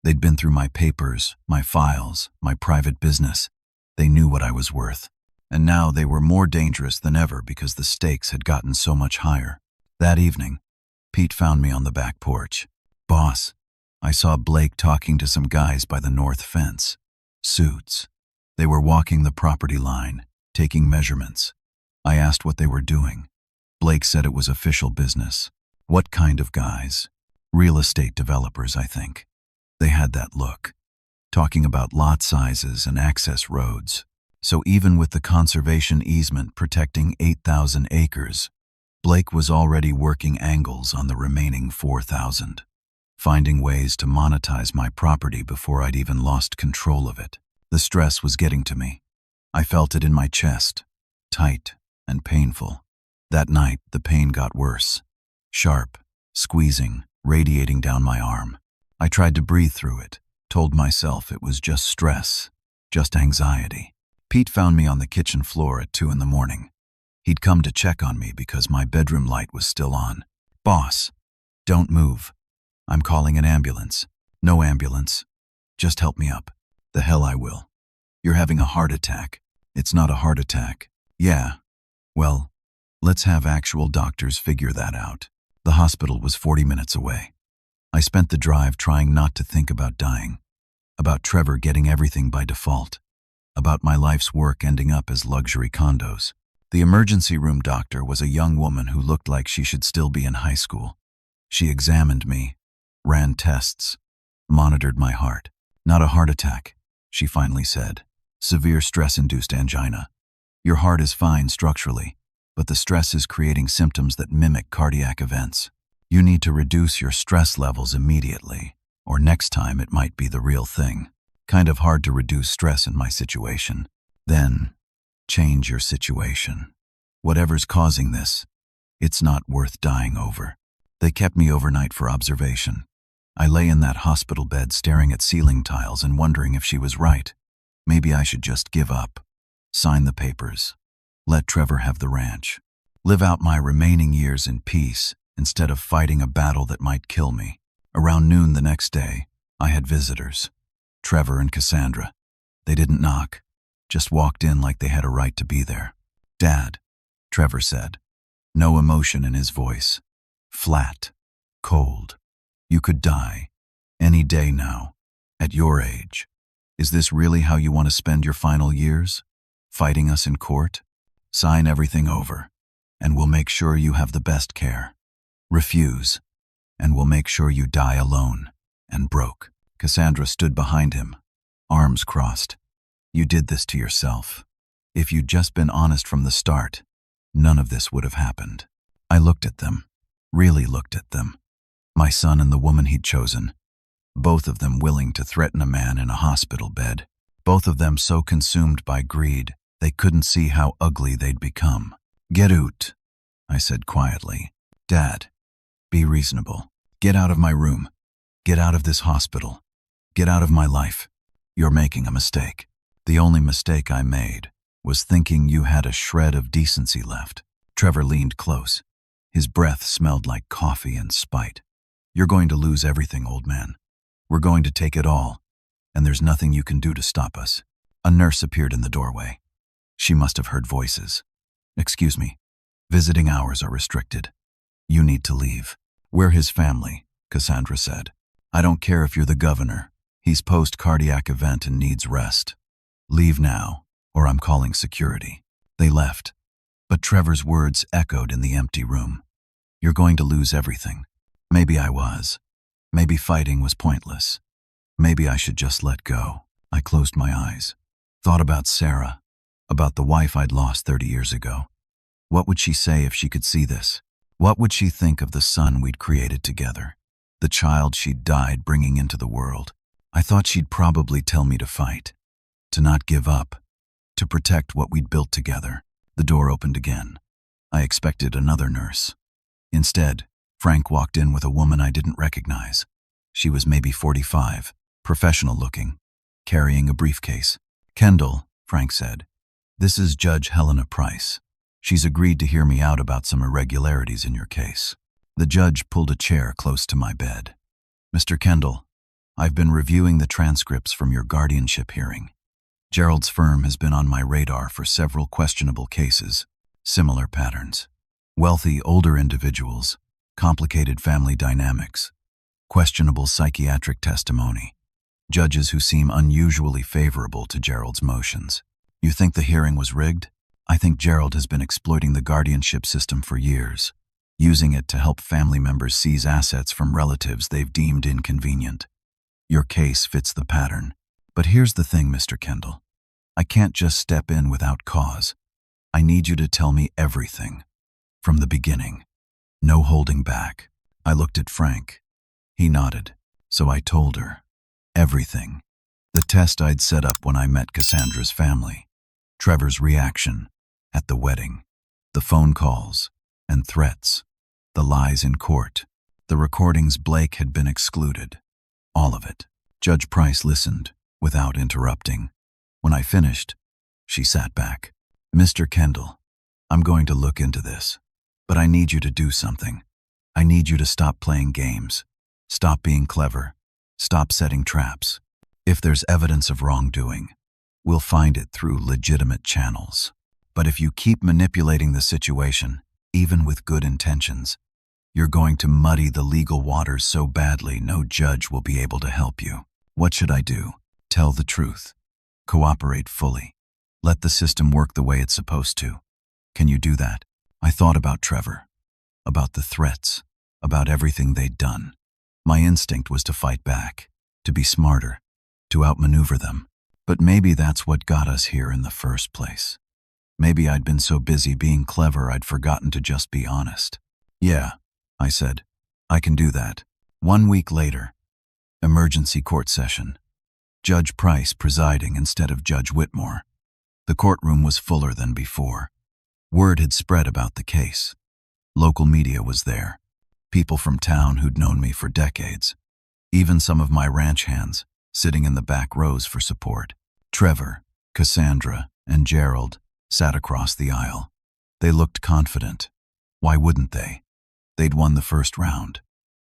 They'd been through my papers, my files, my private business. They knew what I was worth. And now they were more dangerous than ever because the stakes had gotten so much higher. That evening, Pete found me on the back porch. Boss, I saw Blake talking to some guys by the north fence. Suits. They were walking the property line, taking measurements. I asked what they were doing. Blake said it was official business. What kind of guys? Real estate developers, I think. They had that look, talking about lot sizes and access roads. So even with the conservation easement protecting 8,000 acres, Blake was already working angles on the remaining 4,000, finding ways to monetize my property before I'd even lost control of it. The stress was getting to me. I felt it in my chest, tight and painful. That night, the pain got worse. Sharp, squeezing, radiating down my arm. I tried to breathe through it, told myself it was just stress, just anxiety. Pete found me on the kitchen floor at 2 a.m. He'd come to check on me because my bedroom light was still on. Boss, don't move. I'm calling an ambulance. No ambulance. Just help me up. The hell I will. You're having a heart attack. It's not a heart attack. Yeah. Well, let's have actual doctors figure that out. The hospital was 40 minutes away. I spent the drive trying not to think about dying, about Trevor getting everything by default, about my life's work ending up as luxury condos. The emergency room doctor was a young woman who looked like she should still be in high school. She examined me, ran tests, monitored my heart. Not a heart attack, she finally said. Severe stress-induced angina. Your heart is fine structurally, but the stress is creating symptoms that mimic cardiac events. You need to reduce your stress levels immediately, or next time it might be the real thing. Kind of hard to reduce stress in my situation. Then, change your situation. Whatever's causing this, it's not worth dying over. They kept me overnight for observation. I lay in that hospital bed staring at ceiling tiles and wondering if she was right. Maybe I should just give up. Sign the papers. Let Trevor have the ranch. Live out my remaining years in peace instead of fighting a battle that might kill me. Around noon the next day, I had visitors. Trevor and Cassandra. They didn't knock, just walked in like they had a right to be there. Dad, Trevor said. No emotion in his voice. Flat. Cold. You could die. Any day now. At your age. Is this really how you want to spend your final years? Fighting us in court? Sign everything over, and we'll make sure you have the best care. Refuse, and we'll make sure you die alone and broke. Cassandra stood behind him, arms crossed. You did this to yourself. If you'd just been honest from the start, none of this would have happened. I looked at them, really looked at them. My son and the woman he'd chosen, both of them willing to threaten a man in a hospital bed, both of them so consumed by greed they couldn't see how ugly they'd become. Get out, I said quietly. Dad, be reasonable. Get out of my room. Get out of this hospital. Get out of my life. You're making a mistake. The only mistake I made was thinking you had a shred of decency left. Trevor leaned close. His breath smelled like coffee and spite. You're going to lose everything, old man. We're going to take it all, and there's nothing you can do to stop us. A nurse appeared in the doorway. She must have heard voices. Excuse me. Visiting hours are restricted. You need to leave. We're his family, Cassandra said. I don't care if you're the governor. He's post-cardiac event and needs rest. "Leave now, or I'm calling security." They left, but Trevor's words echoed in the empty room. "You're going to lose everything." Maybe I was. Maybe fighting was pointless. Maybe I should just let go. I closed my eyes. Thought about Sarah, about the wife I'd lost 30 years ago. What would she say if she could see this? What would she think of the son we'd created together? The child she'd died bringing into the world? I thought she'd probably tell me to fight, to not give up, to protect what we'd built together. The door opened again. I expected another nurse. Instead, Frank walked in with a woman I didn't recognize. She was maybe 45, professional looking, carrying a briefcase. "Kendall," Frank said, "this is Judge Helena Price. She's agreed to hear me out about some irregularities in your case." The judge pulled a chair close to my bed. "Mr. Kendall, I've been reviewing the transcripts from your guardianship hearing. Gerald's firm has been on my radar for several questionable cases, similar patterns. Wealthy, older individuals, complicated family dynamics, questionable psychiatric testimony, judges who seem unusually favorable to Gerald's motions. You think the hearing was rigged? I think Gerald has been exploiting the guardianship system for years, using it to help family members seize assets from relatives they've deemed inconvenient. Your case fits the pattern. But here's the thing, Mr. Kendall. I can't just step in without cause. I need you to tell me everything, from the beginning. No holding back." I looked at Frank. He nodded, so I told her. Everything. The test I'd set up when I met Cassandra's family. Trevor's reaction at the wedding. The phone calls and threats. The lies in court. The recordings Blake had been excluded. All of it. Judge Price listened, without interrupting. When I finished, she sat back. "Mr. Kendall, I'm going to look into this, but I need you to do something. I need you to stop playing games. Stop being clever. Stop setting traps. If there's evidence of wrongdoing, we'll find it through legitimate channels. But if you keep manipulating the situation, even with good intentions, you're going to muddy the legal waters so badly no judge will be able to help you. What should I do? Tell the truth. Cooperate fully. Let the system work the way it's supposed to. Can you do that?" I thought about Trevor, about the threats, about everything they'd done. My instinct was to fight back, to be smarter, to outmaneuver them. But maybe that's what got us here in the first place. Maybe I'd been so busy being clever I'd forgotten to just be honest. "Yeah," I said, "I can do that." 1 week later, emergency court session. Judge Price presiding instead of Judge Whitmore. The courtroom was fuller than before. Word had spread about the case. Local media was there. People from town who'd known me for decades. Even some of my ranch hands, sitting in the back rows for support. Trevor, Cassandra, and Gerald sat across the aisle. They looked confident. Why wouldn't they? They'd won the first round.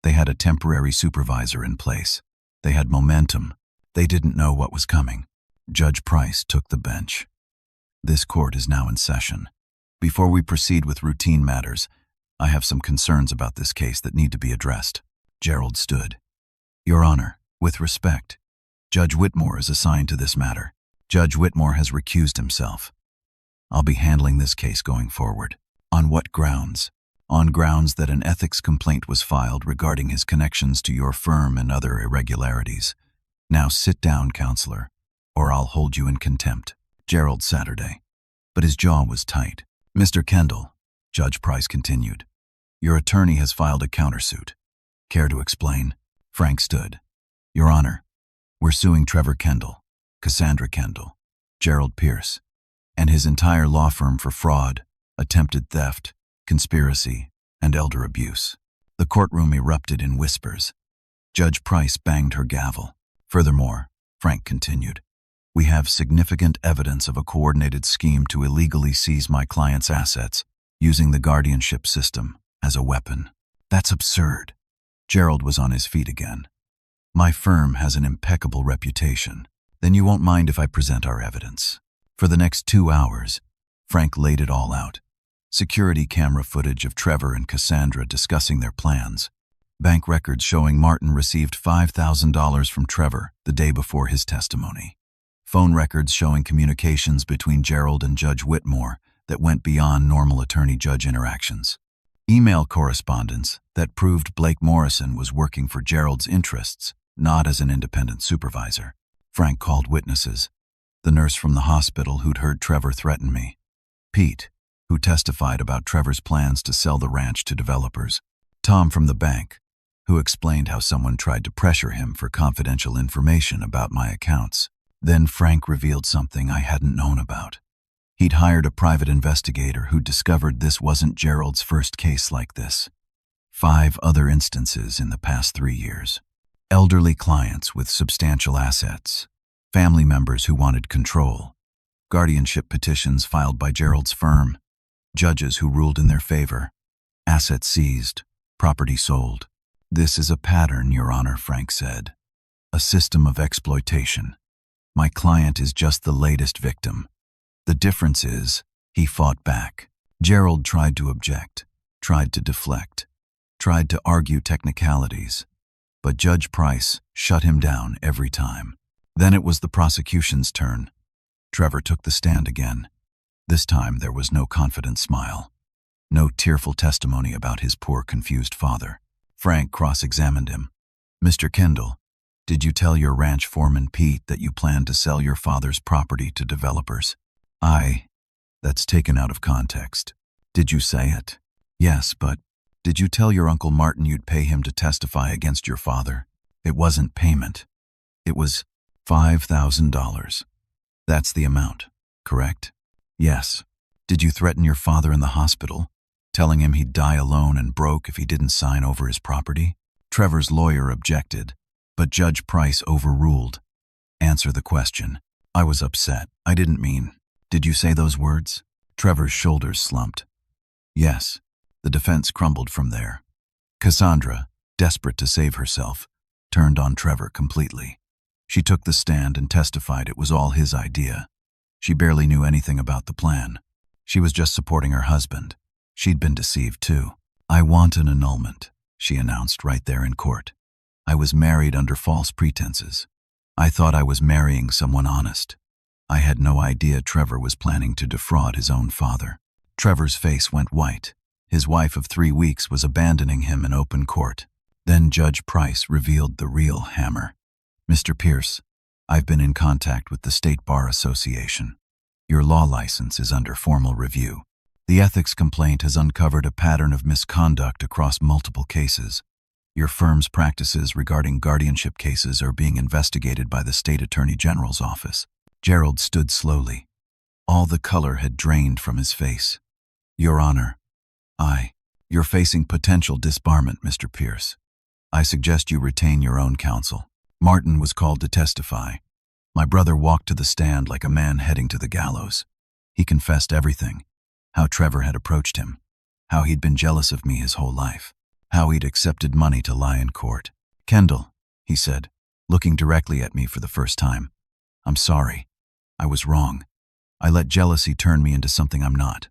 They had a temporary supervisor in place. They had momentum. They didn't know what was coming. Judge Price took the bench. "This court is now in session. Before we proceed with routine matters, I have some concerns about this case that need to be addressed." Gerald stood. "Your Honor, with respect, Judge Whitmore is assigned to this matter. Judge Whitmore has recused himself. I'll be handling this case going forward." "On what grounds?" "On grounds that an ethics complaint was filed regarding his connections to your firm and other irregularities. Now sit down, counselor, or I'll hold you in contempt." Gerald Saturday. But his jaw was tight. "Mr. Kendall," Judge Price continued, "your attorney has filed a countersuit. Care to explain?" Frank stood. "Your Honor, we're suing Trevor Kendall, Cassandra Kendall, Gerald Pierce, and his entire law firm for fraud, attempted theft, conspiracy, and elder abuse." The courtroom erupted in whispers. Judge Price banged her gavel. "Furthermore," Frank continued, "we have significant evidence of a coordinated scheme to illegally seize my client's assets, using the guardianship system as a weapon." "That's absurd." Gerald was on his feet again. "My firm has an impeccable reputation. Then you won't mind if I present our evidence." For the next 2 hours, Frank laid it all out. Security camera footage of Trevor and Cassandra discussing their plans. Bank records showing Martin received $5,000 from Trevor the day before his testimony. phone records showing communications between Gerald and Judge Whitmore that went beyond normal attorney-judge interactions. Email correspondence that proved Blake Morrison was working for Gerald's interests, not as an independent supervisor. Frank called witnesses. The nurse from the hospital who'd heard Trevor threaten me. Pete, who testified about Trevor's plans to sell the ranch to developers. Tom from the bank, who explained how someone tried to pressure him for confidential information about my accounts. Then Frank revealed something I hadn't known about. He'd hired a private investigator who discovered this wasn't Gerald's first case like this. 5 other instances in the past 3 years. Elderly clients with substantial assets, family members who wanted control, guardianship petitions filed by Gerald's firm, judges who ruled in their favor, assets seized, property sold. This is a pattern, Your Honor, Frank said. A system of exploitation. My client is just the latest victim. The difference is, he fought back. Gerald tried to object, tried to deflect, tried to argue technicalities, but Judge Price shut him down every time. Then it was the prosecution's turn. Trevor took the stand again. This time there was no confident smile, no tearful testimony about his poor, confused father. Frank cross-examined him. Mr. Kendall, did you tell your ranch foreman Pete that you planned to sell your father's property to developers? That's taken out of context. Did you say it? Yes, but did you tell your Uncle Martin you'd pay him to testify against your father? It wasn't payment. It was $5,000. That's the amount, correct? Yes. Did you threaten your father in the hospital, telling him he'd die alone and broke if he didn't sign over his property? Trevor's lawyer objected, but Judge Price overruled. Answer the question. I was upset. I didn't mean. Did you say those words? Trevor's shoulders slumped. Yes. The defense crumbled from there. Cassandra, desperate to save herself, turned on Trevor completely. She took the stand and testified it was all his idea. She barely knew anything about the plan. She was just supporting her husband. She'd been deceived too. I want an annulment, she announced right there in court. I was married under false pretenses. I thought I was marrying someone honest. I had no idea Trevor was planning to defraud his own father. Trevor's face went white. His wife of 3 weeks was abandoning him in open court. Then Judge Price revealed the real hammer. Mr. Pierce, I've been in contact with the State Bar Association. Your law license is under formal review. The ethics complaint has uncovered a pattern of misconduct across multiple cases. Your firm's practices regarding guardianship cases are being investigated by the State Attorney General's office. Gerald stood slowly. All the color had drained from his face. Your Honor, you're facing potential disbarment, Mr. Pierce. I suggest you retain your own counsel. Martin was called to testify. My brother walked to the stand like a man heading to the gallows. He confessed everything. How Trevor had approached him. How he'd been jealous of me his whole life. How he'd accepted money to lie in court. Kendall, he said, looking directly at me for the first time. I'm sorry. I was wrong. I let jealousy turn me into something I'm not.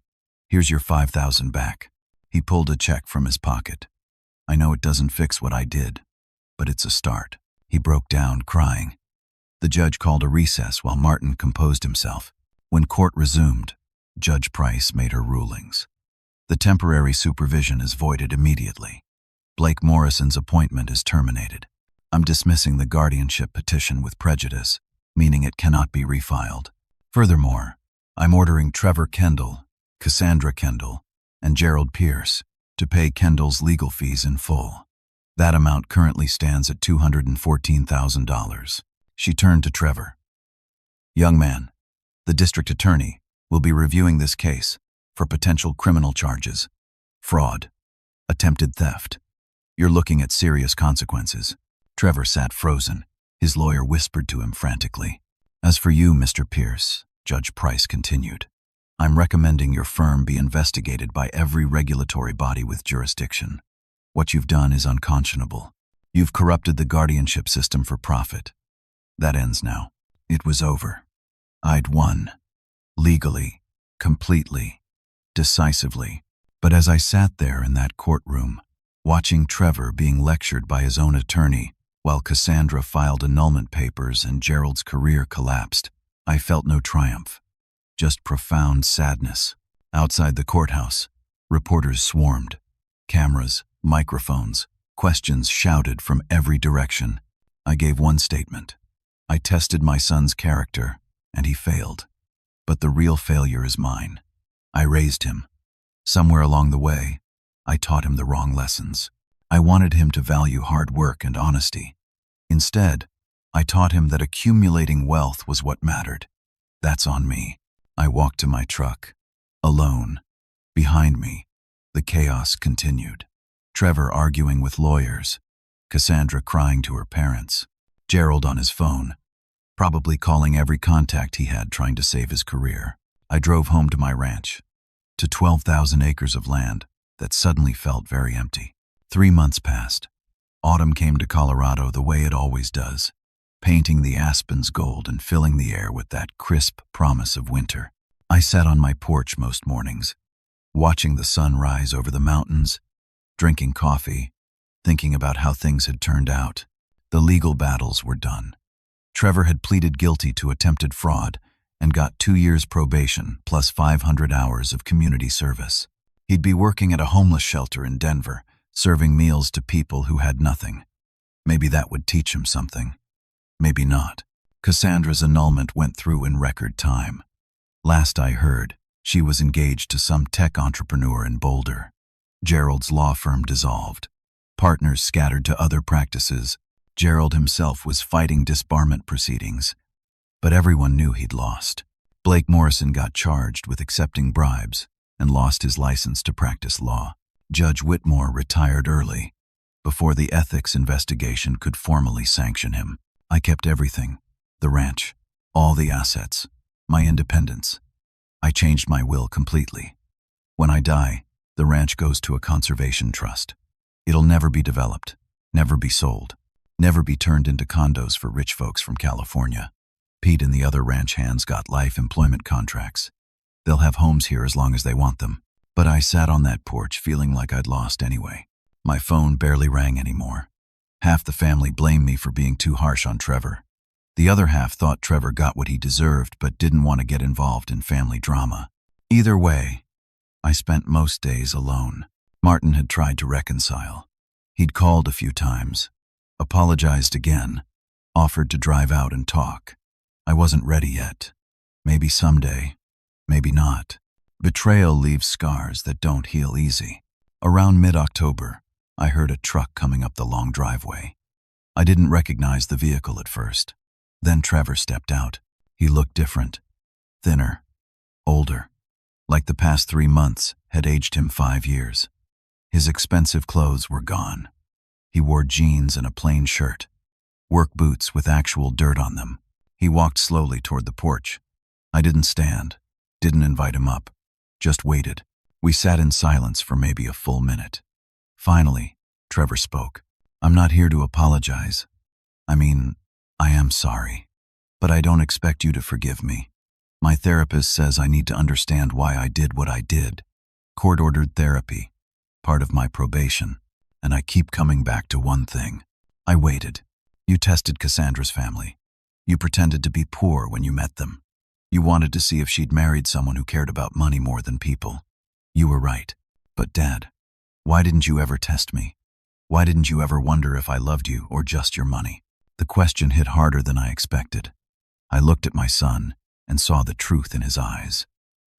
Here's your $5,000 back. He pulled a check from his pocket. I know it doesn't fix what I did, but it's a start. He broke down, crying. The judge called a recess while Martin composed himself. When court resumed, Judge Price made her rulings. The temporary supervision is voided immediately. Blake Morrison's appointment is terminated. I'm dismissing the guardianship petition with prejudice, meaning it cannot be refiled. Furthermore, I'm ordering Trevor Kendall, Cassandra Kendall, and Gerald Pierce to pay Kendall's legal fees in full. That amount currently stands at $214,000. She turned to Trevor. Young man, the district attorney will be reviewing this case for potential criminal charges, fraud, attempted theft. You're looking at serious consequences. Trevor sat frozen. His lawyer whispered to him frantically. As for you, Mr. Pierce, Judge Price continued, I'm recommending your firm be investigated by every regulatory body with jurisdiction. What you've done is unconscionable. You've corrupted the guardianship system for profit. That ends now. It was over. I'd won. Legally, completely, decisively. But as I sat there in that courtroom, watching Trevor being lectured by his own attorney while Cassandra filed annulment papers and Gerald's career collapsed, I felt no triumph, just profound sadness. Outside the courthouse, reporters swarmed. Cameras, microphones, questions shouted from every direction. I gave one statement. I tested my son's character, and he failed. But the real failure is mine. I raised him. Somewhere along the way, I taught him the wrong lessons. I wanted him to value hard work and honesty. Instead, I taught him that accumulating wealth was what mattered. That's on me. I walked to my truck, alone. Behind me, the chaos continued. Trevor arguing with lawyers, Cassandra crying to her parents, Gerald on his phone, probably calling every contact he had trying to save his career. I drove home to my ranch, to 12,000 acres of land that suddenly felt very empty. 3 months passed. Autumn came to Colorado the way it always does, painting the aspens gold and filling the air with that crisp promise of winter. I sat on my porch most mornings, watching the sun rise over the mountains, drinking coffee, thinking about how things had turned out. The legal battles were done. Trevor had pleaded guilty to attempted fraud and got 2 years probation plus 500 hours of community service. He'd be working at a homeless shelter in Denver, serving meals to people who had nothing. Maybe that would teach him something. Maybe not. Cassandra's annulment went through in record time. Last I heard, she was engaged to some tech entrepreneur in Boulder. Gerald's law firm dissolved. Partners scattered to other practices. Gerald himself was fighting disbarment proceedings. But everyone knew he'd lost. Blake Morrison got charged with accepting bribes and lost his license to practice law. Judge Whitmore retired early, before the ethics investigation could formally sanction him. I kept everything, the ranch, all the assets, my independence. I changed my will completely. When I die, the ranch goes to a conservation trust. It'll never be developed, never be sold, never be turned into condos for rich folks from California. Pete and the other ranch hands got life employment contracts. They'll have homes here as long as they want them. But I sat on that porch feeling like I'd lost anyway. My phone barely rang anymore. Half the family blamed me for being too harsh on Trevor. The other half thought Trevor got what he deserved but didn't want to get involved in family drama. Either way, I spent most days alone. Martin had tried to reconcile. He'd called a few times, apologized again, offered to drive out and talk. I wasn't ready yet. Maybe someday, maybe not. Betrayal leaves scars that don't heal easy. Around mid-October, I heard a truck coming up the long driveway. I didn't recognize the vehicle at first. Then Trevor stepped out. He looked different, thinner, older. Like the past 3 months had aged him 5 years. His expensive clothes were gone. He wore jeans and a plain shirt, work boots with actual dirt on them. He walked slowly toward the porch. I didn't stand, didn't invite him up, just waited. We sat in silence for maybe a full minute. Finally, Trevor spoke. I'm not here to apologize. I mean, I am sorry, but I don't expect you to forgive me. My therapist says I need to understand why I did what I did. Court-ordered therapy, part of my probation, and I keep coming back to one thing. I waited. You tested Cassandra's family. You pretended to be poor when you met them. You wanted to see if she'd married someone who cared about money more than people. You were right. But Dad, why didn't you ever test me? Why didn't you ever wonder if I loved you or just your money? The question hit harder than I expected. I looked at my son and saw the truth in his eyes.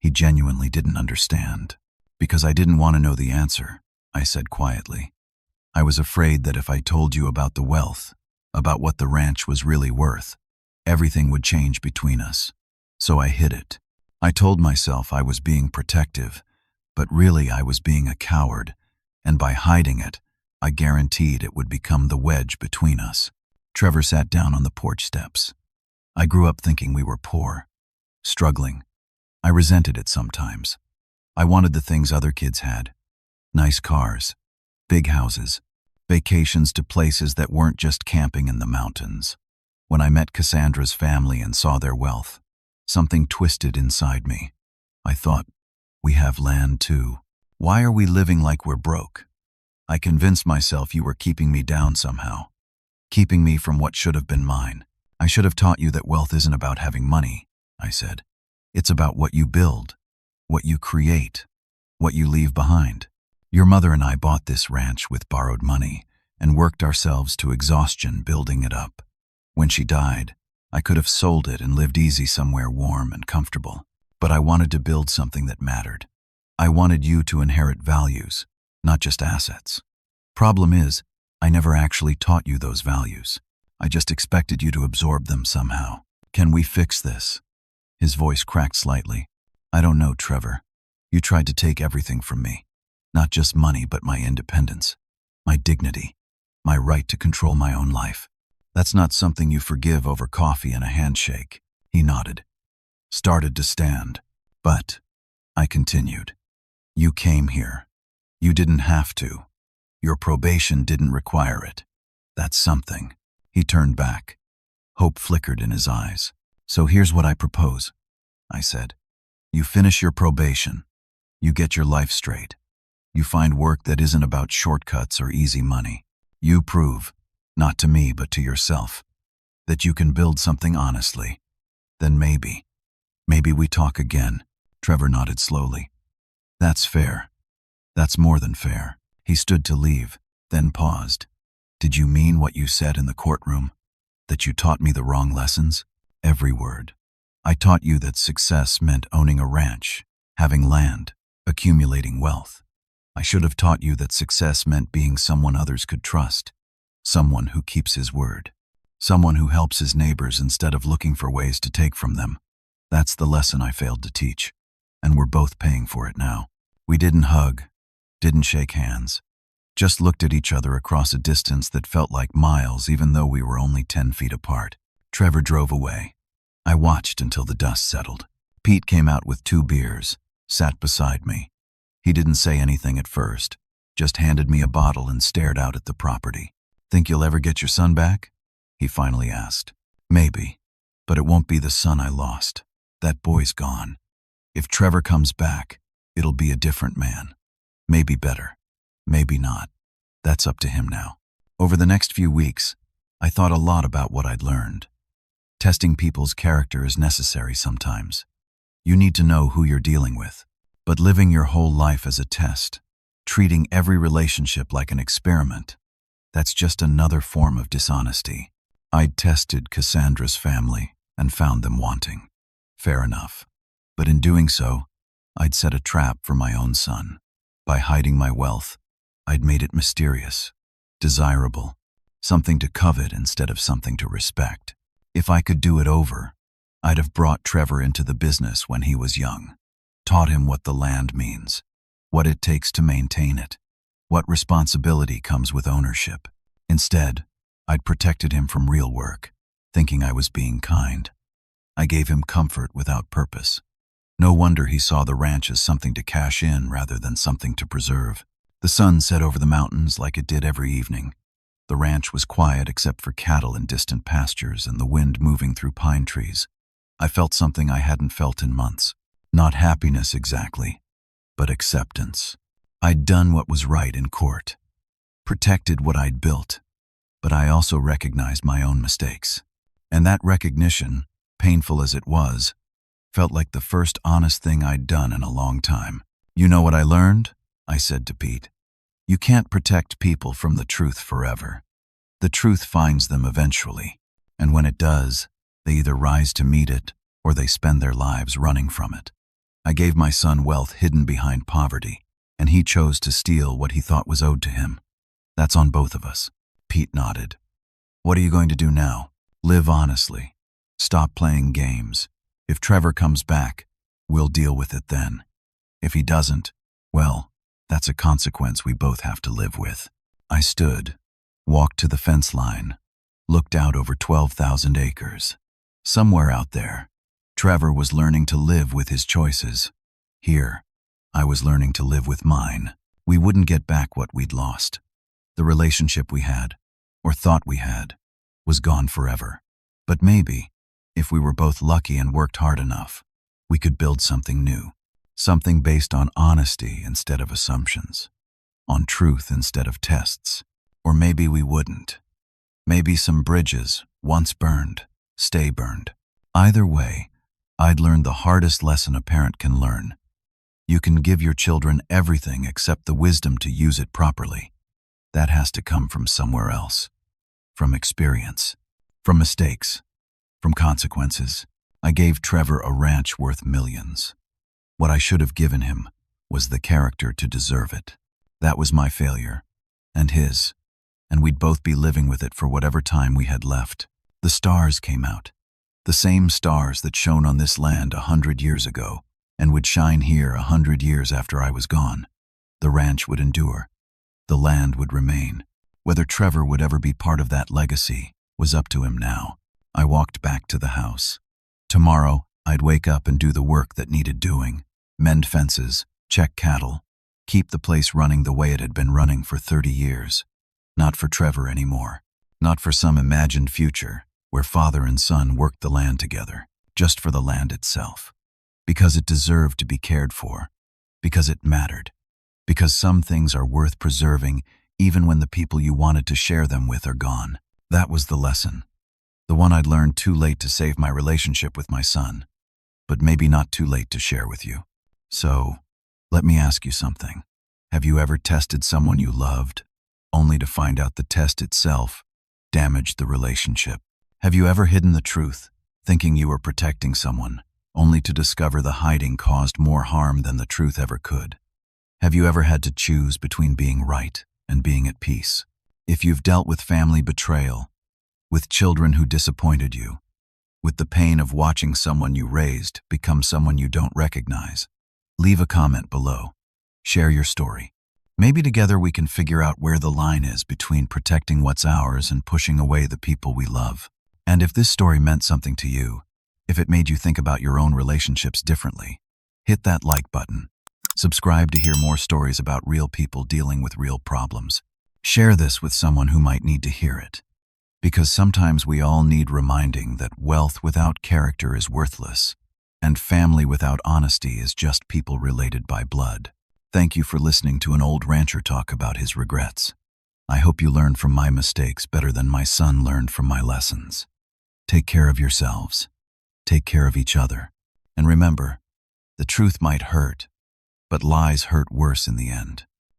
He genuinely didn't understand. Because I didn't want to know the answer, I said quietly. I was afraid that if I told you about the wealth, about what the ranch was really worth, everything would change between us. So I hid it. I told myself I was being protective, but really I was being a coward, and by hiding it, I guaranteed it would become the wedge between us. Trevor sat down on the porch steps. I grew up thinking we were poor, struggling. I resented it sometimes. I wanted the things other kids had. Nice cars, big houses, vacations to places that weren't just camping in the mountains. When I met Cassandra's family and saw their wealth, something twisted inside me. I thought, we have land too. Why are we living like we're broke? I convinced myself you were keeping me down somehow, keeping me from what should have been mine. I should have taught you that wealth isn't about having money. I said. It's about what you build, what you create, what you leave behind. Your mother and I bought this ranch with borrowed money and worked ourselves to exhaustion building it up. When she died, I could have sold it and lived easy somewhere warm and comfortable. But I wanted to build something that mattered. I wanted you to inherit values, not just assets. Problem is, I never actually taught you those values. I just expected you to absorb them somehow. Can we fix this? His voice cracked slightly. I don't know, Trevor. You tried to take everything from me. Not just money, but my independence, my dignity, my right to control my own life. That's not something you forgive over coffee and a handshake. He nodded. Started to stand. But, I continued. You came here. You didn't have to. Your probation didn't require it. That's something. He turned back. Hope flickered in his eyes. So here's what I propose, I said. You finish your probation. You get your life straight. You find work that isn't about shortcuts or easy money. You prove, not to me but to yourself, that you can build something honestly. Then maybe we talk again. Trevor nodded slowly. That's fair. That's more than fair. He stood to leave, then paused. Did you mean what you said in the courtroom? That you taught me the wrong lessons? Every word. I taught you that success meant owning a ranch, having land, accumulating wealth. I should have taught you that success meant being someone others could trust, someone who keeps his word, someone who helps his neighbors instead of looking for ways to take from them. That's the lesson I failed to teach, and we're both paying for it now. We didn't hug, didn't shake hands, just looked at each other across a distance that felt like miles even though we were only 10 feet apart. Trevor drove away. I watched until the dust settled. Pete came out with 2 beers, sat beside me. He didn't say anything at first, just handed me a bottle and stared out at the property. Think you'll ever get your son back? He finally asked. Maybe, but it won't be the son I lost. That boy's gone. If Trevor comes back, it'll be a different man. Maybe better, maybe not. That's up to him now. Over the next few weeks, I thought a lot about what I'd learned. Testing people's character is necessary sometimes. You need to know who you're dealing with. But living your whole life as a test, treating every relationship like an experiment, that's just another form of dishonesty. I'd tested Cassandra's family and found them wanting. Fair enough. But in doing so, I'd set a trap for my own son. By hiding my wealth, I'd made it mysterious, desirable, something to covet instead of something to respect. If I could do it over, I'd have brought Trevor into the business when he was young, taught him what the land means, what it takes to maintain it, what responsibility comes with ownership. Instead, I'd protected him from real work, thinking I was being kind. I gave him comfort without purpose. No wonder he saw the ranch as something to cash in rather than something to preserve. The sun set over the mountains like it did every evening. The ranch was quiet except for cattle in distant pastures and the wind moving through pine trees. I felt something I hadn't felt in months. Not happiness exactly, but acceptance. I'd done what was right in court, protected what I'd built, but I also recognized my own mistakes. And that recognition, painful as it was, felt like the first honest thing I'd done in a long time. You know what I learned? I said to Pete. You can't protect people from the truth forever. The truth finds them eventually, and when it does, they either rise to meet it or they spend their lives running from it. I gave my son wealth hidden behind poverty, and he chose to steal what he thought was owed to him. That's on both of us. Pete nodded. What are you going to do now? Live honestly. Stop playing games. If Trevor comes back, we'll deal with it then. If he doesn't, well, that's a consequence we both have to live with. I stood, walked to the fence line, looked out over 12,000 acres. Somewhere out there, Trevor was learning to live with his choices. Here, I was learning to live with mine. We wouldn't get back what we'd lost. The relationship we had, or thought we had, was gone forever. But maybe, if we were both lucky and worked hard enough, we could build something new. Something based on honesty instead of assumptions, on truth instead of tests. Or maybe we wouldn't. Maybe some bridges, once burned, stay burned. Either way, I'd learned the hardest lesson a parent can learn. You can give your children everything except the wisdom to use it properly. That has to come from somewhere else. From experience. From mistakes. From consequences. I gave Trevor a ranch worth millions. What I should have given him was the character to deserve it. That was my failure. And his. And we'd both be living with it for whatever time we had left. The stars came out. The same stars that shone on this land 100 years ago, and would shine here 100 years after I was gone. The ranch would endure. The land would remain. Whether Trevor would ever be part of that legacy was up to him now. I walked back to the house. Tomorrow, I'd wake up and do the work that needed doing. Mend fences, check cattle, keep the place running the way it had been running for 30 years. Not for Trevor anymore. Not for some imagined future where father and son worked the land together, just for the land itself. Because it deserved to be cared for. Because it mattered. Because some things are worth preserving even when the people you wanted to share them with are gone. That was the lesson. The one I'd learned too late to save my relationship with my son, but maybe not too late to share with you. So, let me ask you something. Have you ever tested someone you loved, only to find out the test itself damaged the relationship? Have you ever hidden the truth, thinking you were protecting someone, only to discover the hiding caused more harm than the truth ever could? Have you ever had to choose between being right and being at peace? If you've dealt with family betrayal, with children who disappointed you, with the pain of watching someone you raised become someone you don't recognize, leave a comment below. Share your story. Maybe together we can figure out where the line is between protecting what's ours and pushing away the people we love. And if this story meant something to you, if it made you think about your own relationships differently, hit that like button. Subscribe to hear more stories about real people dealing with real problems. Share this with someone who might need to hear it. Because sometimes we all need reminding that wealth without character is worthless, and family without honesty is just people related by blood. Thank you for listening to an old rancher talk about his regrets. I hope you learned from my mistakes better than my son learned from my lessons. Take care of yourselves. Take care of each other. And remember, the truth might hurt, but lies hurt worse in the end.